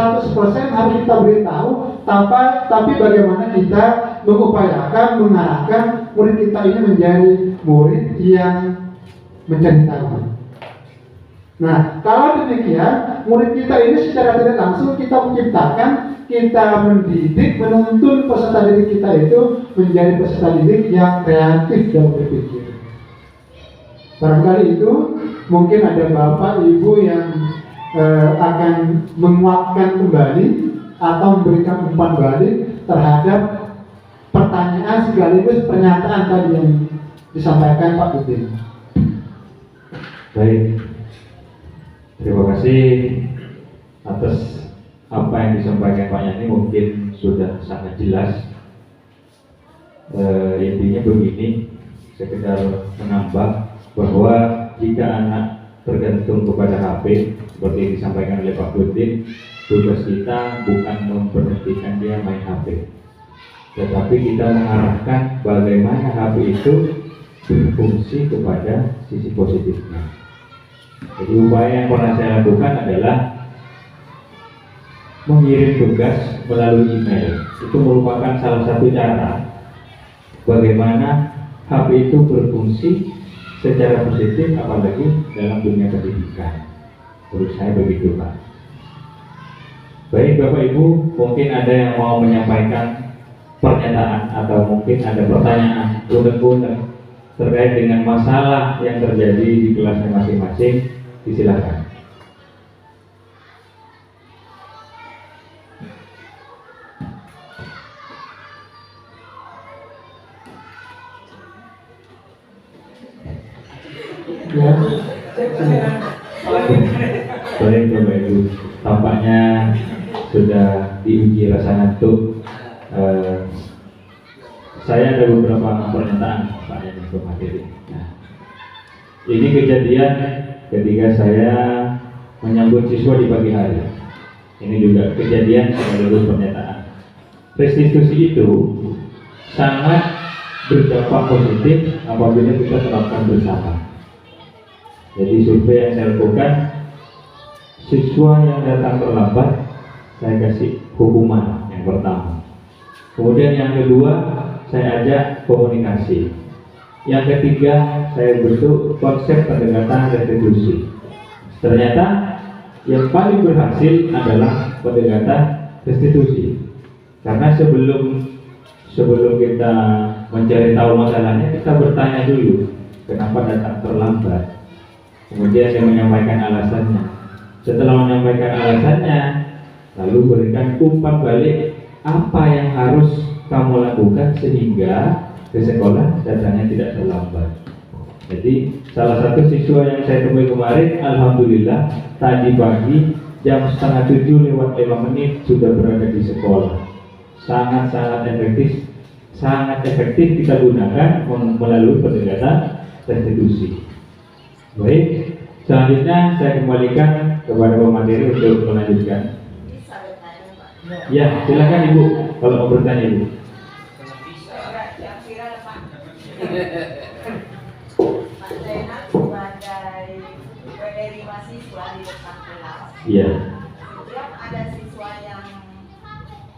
harus kita beritahu, tapi bagaimana kita mengupayakan mengarahkan murid kita ini menjadi murid yang mencari tahu. Nah, kalau demikian, murid kita ini secara tidak langsung kita menciptakan, kita mendidik, menuntun peserta didik kita itu menjadi peserta didik yang kreatif dalam berpikir. Barangkali itu mungkin ada bapak ibu yang akan menguatkan kembali atau memberikan umpan balik terhadap pertanyaan sekaligus pernyataan tadi yang disampaikan Pak Budin. Baik, terima kasih atas apa yang disampaikan Pak Yani, mungkin sudah sangat jelas. Intinya begini, sekedar menambah bahwa jika anak tergantung kepada HP seperti yang disampaikan oleh Pak Budin, tugas kita bukan memberhentikan dia main HP, tetapi kita mengarahkan bagaimana HP itu berfungsi kepada sisi positifnya. Jadi upaya yang pernah saya lakukan adalah mengirim tugas melalui email. Itu merupakan salah satu cara bagaimana HP itu berfungsi secara positif, apalagi dalam dunia pendidikan. Menurut saya begitu, Pak. Baik Bapak Ibu, mungkin ada yang mau menyampaikan pernyataan atau mungkin ada pertanyaan unek-unek terkait dengan masalah yang terjadi di kelasnya masing-masing, disilakan. Ya. Baik Bapak Ibu, tampaknya sudah diuji rasa ngantuk. Saya ada beberapa pernyataan Pak Yani ke materi. Nah, ini kejadian ketika saya menyambut siswa di pagi hari. Ini juga kejadian sekaligus pernyataan. Restitusi itu sangat berdampak positif apabila kita terapkan bersama. Jadi survei yang saya lakukan, siswa yang datang terlambat saya kasih hukuman yang pertama. Kemudian yang kedua, saya ajak komunikasi. Yang ketiga, saya bentuk konsep pendekatan restitusi. Ternyata yang paling berhasil adalah pendekatan restitusi. Karena sebelum kita mencari tahu masalahnya, kita bertanya dulu, kenapa datang terlambat. Kemudian saya menyampaikan alasannya. Setelah menyampaikan alasannya, lalu berikan umpan balik apa yang harus kamu lakukan sehingga ke sekolah datangnya tidak terlambat. Jadi salah satu siswa yang saya temui kemarin, alhamdulillah tadi pagi jam 6:30 sudah berada di sekolah. Sangat efektif kita gunakan melalui pendekatan restitusi. Baik, selanjutnya saya kembalikan kepada pemateri untuk melanjutkan. Ya, silakan Ibu kalau mau bertanya Ibu. Pak Zainal sebagai PRI mahasiswa di depan kelas. Iya. Setiap ada siswa yang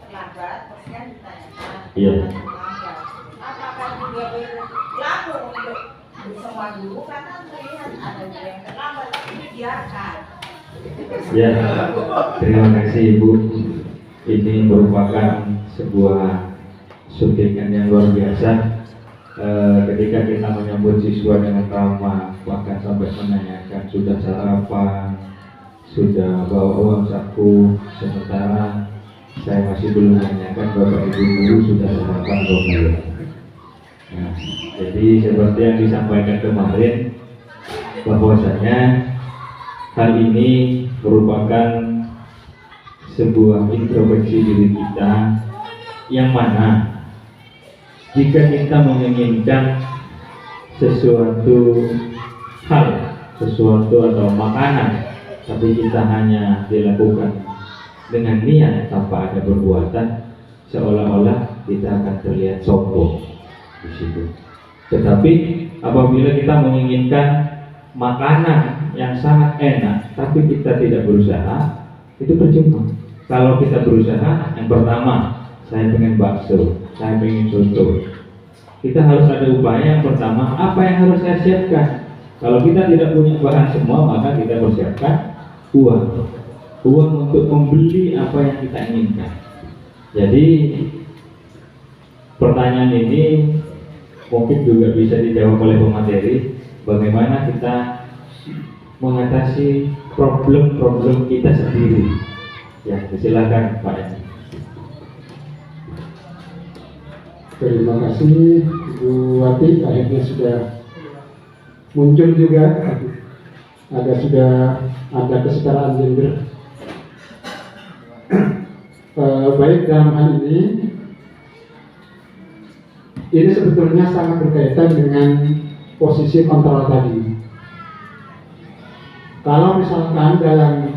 terlambat, pasti ditanyakan. Iya. Terlambat. Ya, terima kasih Ibu. Ini merupakan sebuah suntikan yang luar biasa. Ketika kita menyambut siswa dengan ramah, bahkan sampai menanyakan sudah sarapan, sudah bawa uang saku, sementara saya masih belum menanyakan Bapak Ibu guru sudah sarapan atau belum. Nah, jadi seperti yang disampaikan kemarin, bahwasanya hal ini merupakan sebuah introspeksi diri kita, yang mana jika kita menginginkan sesuatu hal, sesuatu atau makanan, tapi kita hanya dilakukan dengan niat tanpa ada perbuatan, seolah-olah kita akan terlihat sombong di situ. Tetapi apabila kita menginginkan makanan yang sangat enak, tapi kita tidak berusaha, itu percuma. Kalau kita berusaha, yang pertama, saya pengen bakso, saya pengen soto. Kita harus ada upaya. Yang pertama, apa yang harus saya siapkan? Kalau kita tidak punya bahan semua, maka kita persiapkan uang untuk membeli apa yang kita inginkan. Jadi pertanyaan ini mungkin juga bisa dijawab oleh pemateri, bagaimana kita mengatasi problem-problem kita sendiri. Ya, silakan Pak Edi. Terima kasih Ibu Wati, akhirnya sudah muncul juga, sudah ada kesetaraan gender. Baik, dalam hal ini sebetulnya sangat berkaitan dengan posisi kontrol tadi. Kalau misalkan dalam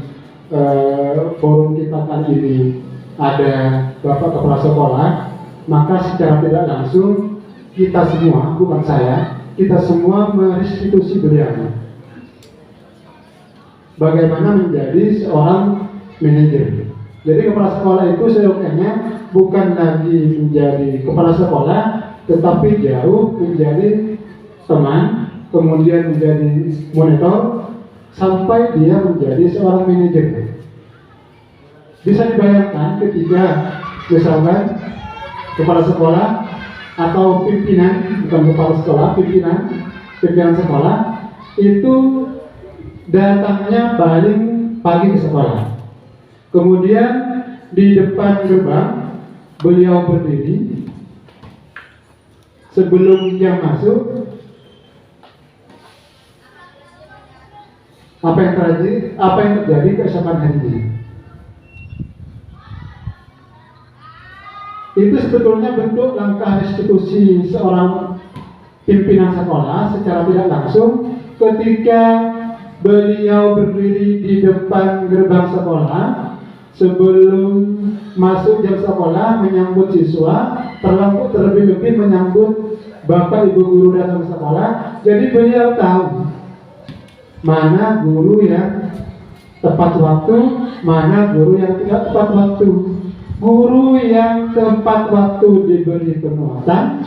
forum kita kali ini ada Bapak Kepala Sekolah, maka secara tidak langsung kita semua, bukan saya, kita semua merestitusi beliau. Bagaimana menjadi seorang manajer. Jadi kepala sekolah itu seyogyanya bukan lagi menjadi kepala sekolah, tetapi jauh menjadi teman, kemudian menjadi monitor, sampai dia menjadi seorang manajer. Bisa dibayangkan ketika misalkan kepala sekolah atau pimpinan, bukan kepala sekolah, pimpinan sekolah itu datangnya paling pagi ke sekolah. Kemudian di depan gerbang beliau berdiri. Sebelum jam masuk, apa yang terjadi keesokan harinya? Itu sebetulnya bentuk langkah restitusi seorang pimpinan sekolah secara tidak langsung ketika beliau berdiri di depan gerbang sekolah sebelum masuk jam sekolah menyambut siswa, terlebih-lebih menyambut Bapak Ibu guru datang ke sekolah. Jadi beliau tahu mana guru yang tepat waktu, mana guru yang tidak tepat waktu. Guru yang tepat waktu diberi penguatan,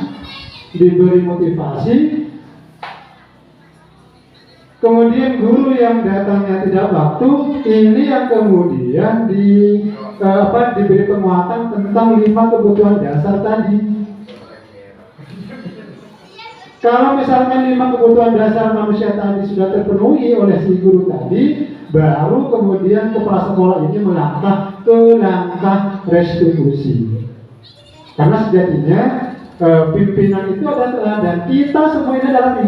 diberi motivasi. Kemudian guru yang datangnya tidak waktu, ini yang kemudian diberi penguatan tentang 5 kebutuhan dasar tadi. Kalau misalnya 5 kebutuhan dasar manusia tadi sudah terpenuhi oleh si guru tadi, baru kemudian kepala sekolah ini melangkah ke langkah restitusi. Karena sejatinya pimpinan itu adalah teladan. Kita semua ini adalah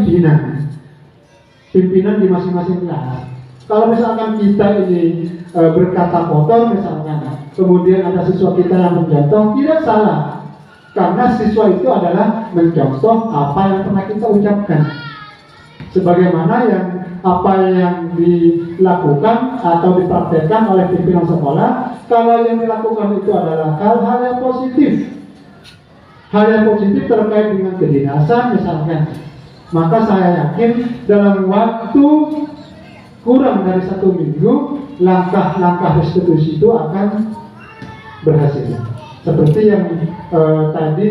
pimpinan di masing-masing kelas. Kalau misalkan kita ini berkata kotor misalkan, kemudian ada siswa kita yang mencontoh, tidak salah. Karena siswa itu adalah mencontoh apa yang pernah kita ucapkan. Sebagaimana apa yang dilakukan atau dipraktekkan oleh pimpinan sekolah, kalau yang dilakukan itu adalah hal-hal yang positif. Hal yang positif terkait dengan kedinasan misalkan, maka saya yakin dalam waktu kurang dari 1 minggu langkah-langkah restitusi itu akan berhasil. Seperti yang tadi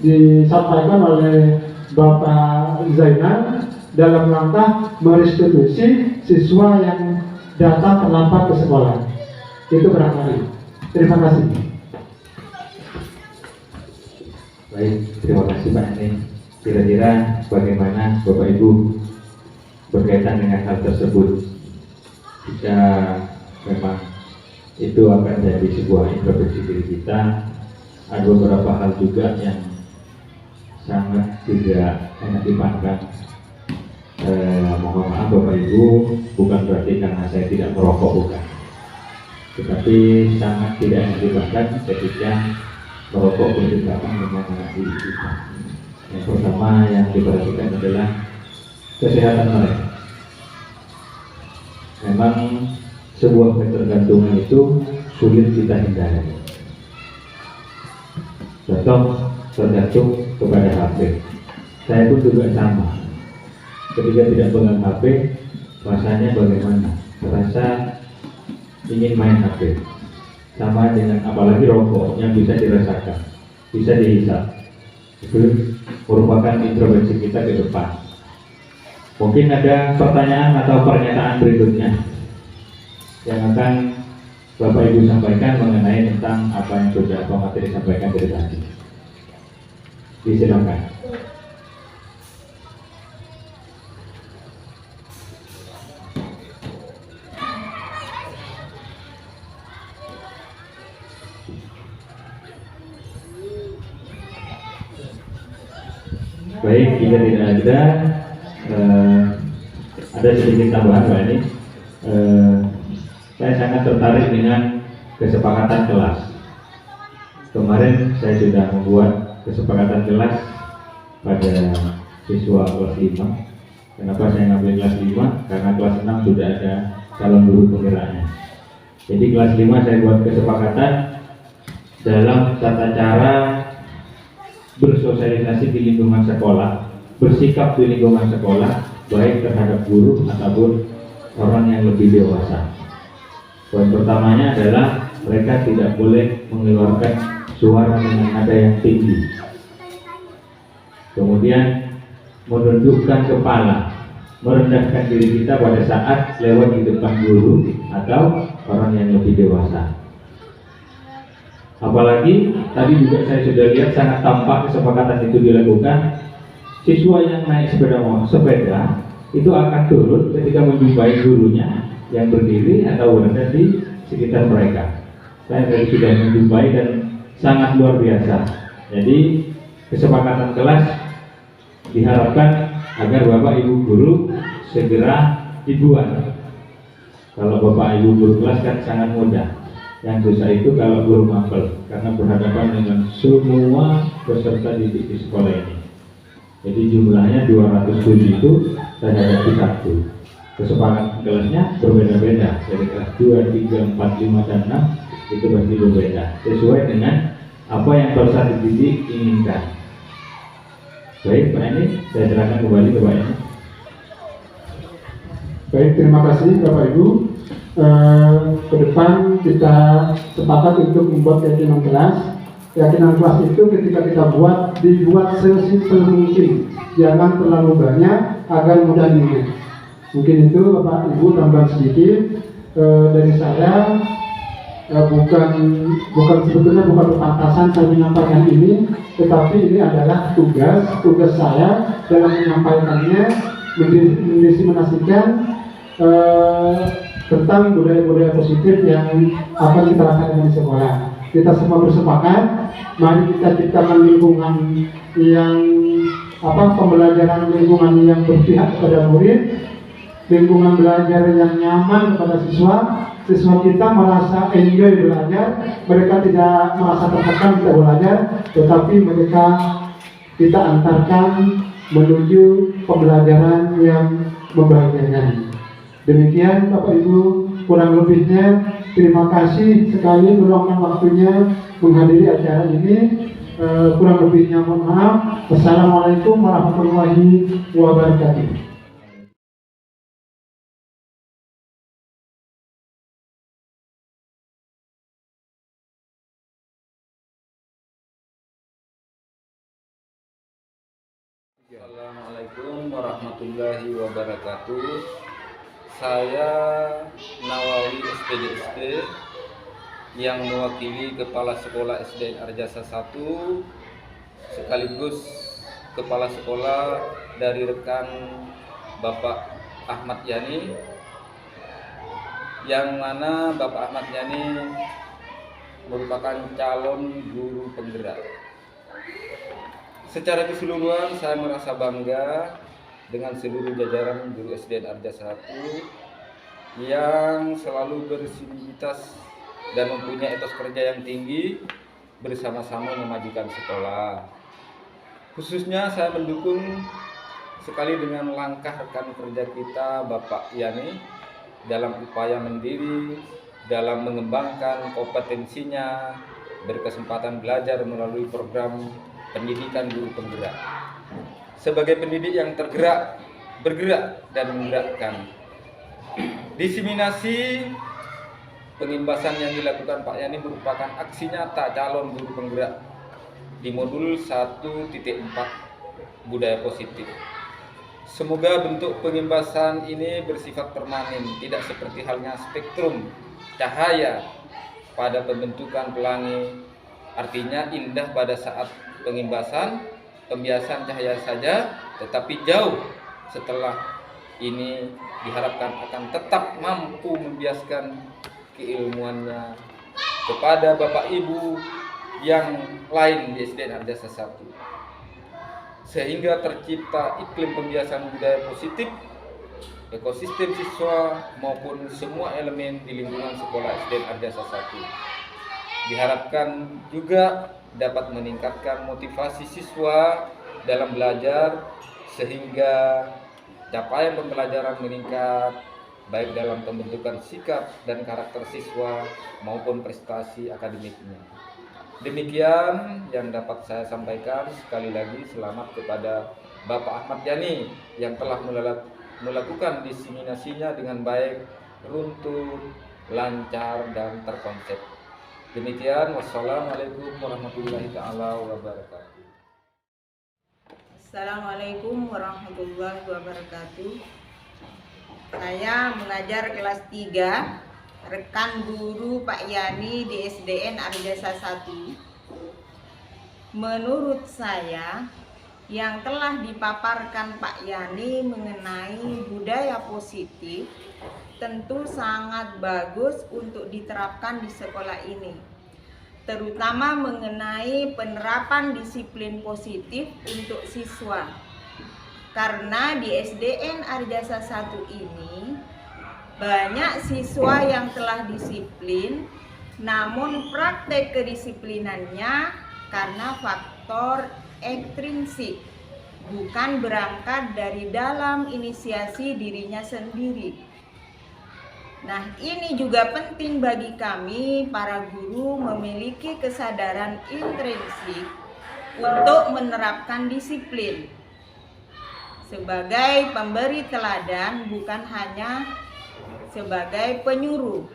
disampaikan oleh Bapak Zainal dalam langkah merestitusi siswa yang datang terlambat ke sekolah. Itu barangkali. Terima kasih. Baik, terima kasih Pak Eni. Kira-kira bagaimana Bapak Ibu berkaitan dengan hal tersebut? Jika memang itu akan jadi sebuah introspeksi diri kita, ada beberapa hal juga yang sangat tidak enak dipandang. Mohon maaf Bapak Ibu, bukan berarti karena saya tidak merokok, bukan, tetapi sangat tidak enak dipandang ketika merokok berdekatan dengan anak didik kita. Yang pertama yang diperhatikan adalah kesehatan mereka. Memang sebuah ketergantungan itu sulit kita hindari. Contoh, tergantung kepada HP. Saya pun juga sama. Ketika tidak pegang HP, rasanya bagaimana? Terasa ingin main HP. Sama dengan apalagi rokok yang bisa dirasakan, bisa dihisap. Itu merupakan introspeksi kita ke depan. Mungkin ada pertanyaan atau pernyataan berikutnya yang akan Bapak Ibu sampaikan mengenai tentang apa yang sudah Pak Materi sampaikan dari tadi. Disilakan. Baik, jika tidak ada sedikit tambahan Pak ini. Saya sangat tertarik dengan kesepakatan kelas. Kemarin saya sudah membuat kesepakatan kelas pada siswa kelas 5. Kenapa saya ngambil kelas 5? Karena kelas 6 sudah ada calon guru penggeraknya. Jadi kelas 5 saya buat kesepakatan dalam tata cara bersosialisasi di lingkungan sekolah, bersikap di lingkungan sekolah, baik terhadap guru ataupun orang yang lebih dewasa. Poin pertamanya adalah mereka tidak boleh mengeluarkan suara dengan nada yang tinggi. Kemudian menundukkan kepala, merendahkan diri kita pada saat lewat di depan guru atau orang yang lebih dewasa. Apalagi tadi juga saya sudah lihat sangat tampak kesepakatan itu dilakukan. Siswa yang naik sepeda itu akan turun ketika menjumpai gurunya yang berdiri atau berada di sekitar mereka. Saya tadi sudah menjumpai dan sangat luar biasa. Jadi kesepakatan kelas diharapkan agar Bapak Ibu guru segera dibuat. Kalau Bapak Ibu guru kelas kan sangat mudah. Yang susah itu kalau guru mapel, karena berhadapan dengan semua peserta didik di sekolah ini. Jadi jumlahnya 207 itu saya hadapi satu. Kesepakatan kelasnya berbeda-beda, dari kelas 2, 3, 4, 5, dan 6 itu pasti berbeda, sesuai dengan apa yang peserta didik inginkan. Baik Pak Eni, saya serahkan kembali ke Pak Eni. Baik, terima kasih Bapak Ibu. Ke depan kita sepakat untuk membuat keyakinan kelas. Keyakinan kelas itu ketika kita dibuat sesimpel mungkin, jangan terlalu banyak agar mudah diingat. Mungkin itu Bapak Ibu tambahan sedikit dari saya. Bukan sebetulnya bukan kepantasan saya menyampaikan ini, tetapi ini adalah tugas saya dalam menyampaikannya, mendiseminasikan tentang budaya-budaya positif yang akan kita lakukan di sekolah. Kita semua bersepakat, mari kita ciptakan lingkungan yang pembelajaran lingkungan yang berpihak kepada murid, lingkungan belajar yang nyaman kepada siswa kita merasa enjoy belajar, mereka tidak merasa tertekan kita belajar, tetapi mereka kita antarkan menuju pembelajaran yang membahagiakan. Demikian Bapak Ibu, kurang lebihnya terima kasih sekali meluangkan waktunya menghadiri acara ini. Kurang lebihnya mohon maaf. Wassalamualaikum warahmatullahi wabarakatuh. Assalamualaikum warahmatullahi wabarakatuh. Saya Nawawi SPDSD yang mewakili Kepala Sekolah SDN Arjasa 1 sekaligus Kepala Sekolah dari rekan Bapak Ahmad Yani, yang mana Bapak Ahmad Yani merupakan calon guru penggerak. Secara keseluruhan saya merasa bangga dengan seluruh jajaran guru SDN Arjasa 1 yang selalu bersinergitas dan mempunyai etos kerja yang tinggi bersama-sama memajukan sekolah. Khususnya saya mendukung sekali dengan langkah rekan kerja kita Bapak Yani dalam upaya mandiri dalam mengembangkan kompetensinya, berkesempatan belajar melalui program pendidikan guru penggerak. Sebagai pendidik yang tergerak, bergerak, dan menggerakkan. Diseminasi pengimbasan yang dilakukan Pak Yani merupakan aksi nyata calon guru penggerak di modul 1.4 budaya positif. Semoga bentuk pengimbasan ini bersifat permanen, tidak seperti halnya spektrum cahaya pada pembentukan pelangi. Artinya indah pada saat pengimbasan, pembiasan cahaya saja, tetapi jauh setelah ini diharapkan akan tetap mampu membiaskan keilmuannya kepada Bapak Ibu yang lain di SDN Arjasa 1, sehingga tercipta iklim pembiasan budaya positif, ekosistem siswa maupun semua elemen di lingkungan sekolah SDN Arjasa 1. Diharapkan juga dapat meningkatkan motivasi siswa dalam belajar sehingga capaian pembelajaran meningkat baik dalam pembentukan sikap dan karakter siswa maupun prestasi akademiknya. Demikian yang dapat saya sampaikan. Sekali lagi selamat kepada Bapak Ahmad Yani yang telah melakukan diseminasinya dengan baik, runtun, lancar, dan terkonsep. Demikian, wassalamualaikum warahmatullahi taala wabarakatuh. Assalamualaikum warahmatullahi wabarakatuh. Saya mengajar kelas 3, rekan guru Pak Yani di SDN Arjasa 1. Menurut saya, yang telah dipaparkan Pak Yani mengenai budaya positif tentu sangat bagus untuk diterapkan di sekolah ini, terutama mengenai penerapan disiplin positif untuk siswa. Karena di SDN Arjasa 1 ini banyak siswa yang telah disiplin, namun praktek kedisiplinannya karena faktor ekstrinsik, bukan berangkat dari dalam inisiasi dirinya sendiri. Nah, ini juga penting bagi kami para guru memiliki kesadaran intrinsik untuk menerapkan disiplin sebagai pemberi teladan, bukan hanya sebagai penyuruh.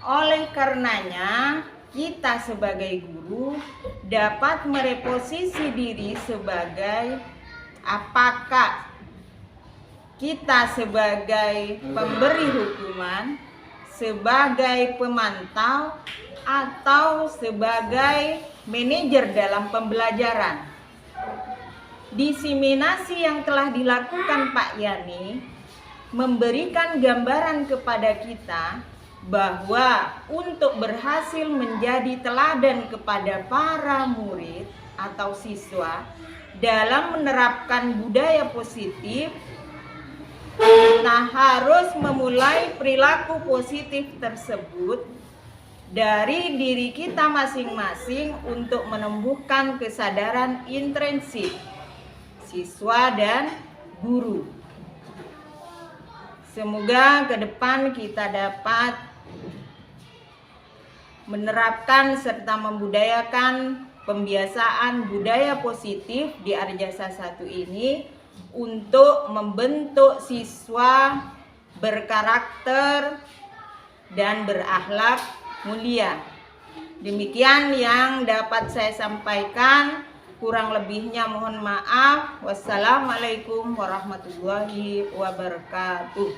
Oleh karenanya, kita sebagai guru dapat mereposisi diri sebagai apakah kita sebagai pemberi hukuman, sebagai pemantau, atau sebagai manajer dalam pembelajaran. Diseminasi yang telah dilakukan Pak Yani memberikan gambaran kepada kita bahwa untuk berhasil menjadi teladan kepada para murid atau siswa dalam menerapkan budaya positif, kita harus memulai perilaku positif tersebut dari diri kita masing-masing untuk menumbuhkan kesadaran intrinsik siswa dan guru. Semoga ke depan kita dapat menerapkan serta membudayakan pembiasaan budaya positif di Arjasa 1 ini untuk membentuk siswa berkarakter dan berakhlak mulia. Demikian yang dapat saya sampaikan. Kurang lebihnya mohon maaf. Wassalamualaikum warahmatullahi wabarakatuh.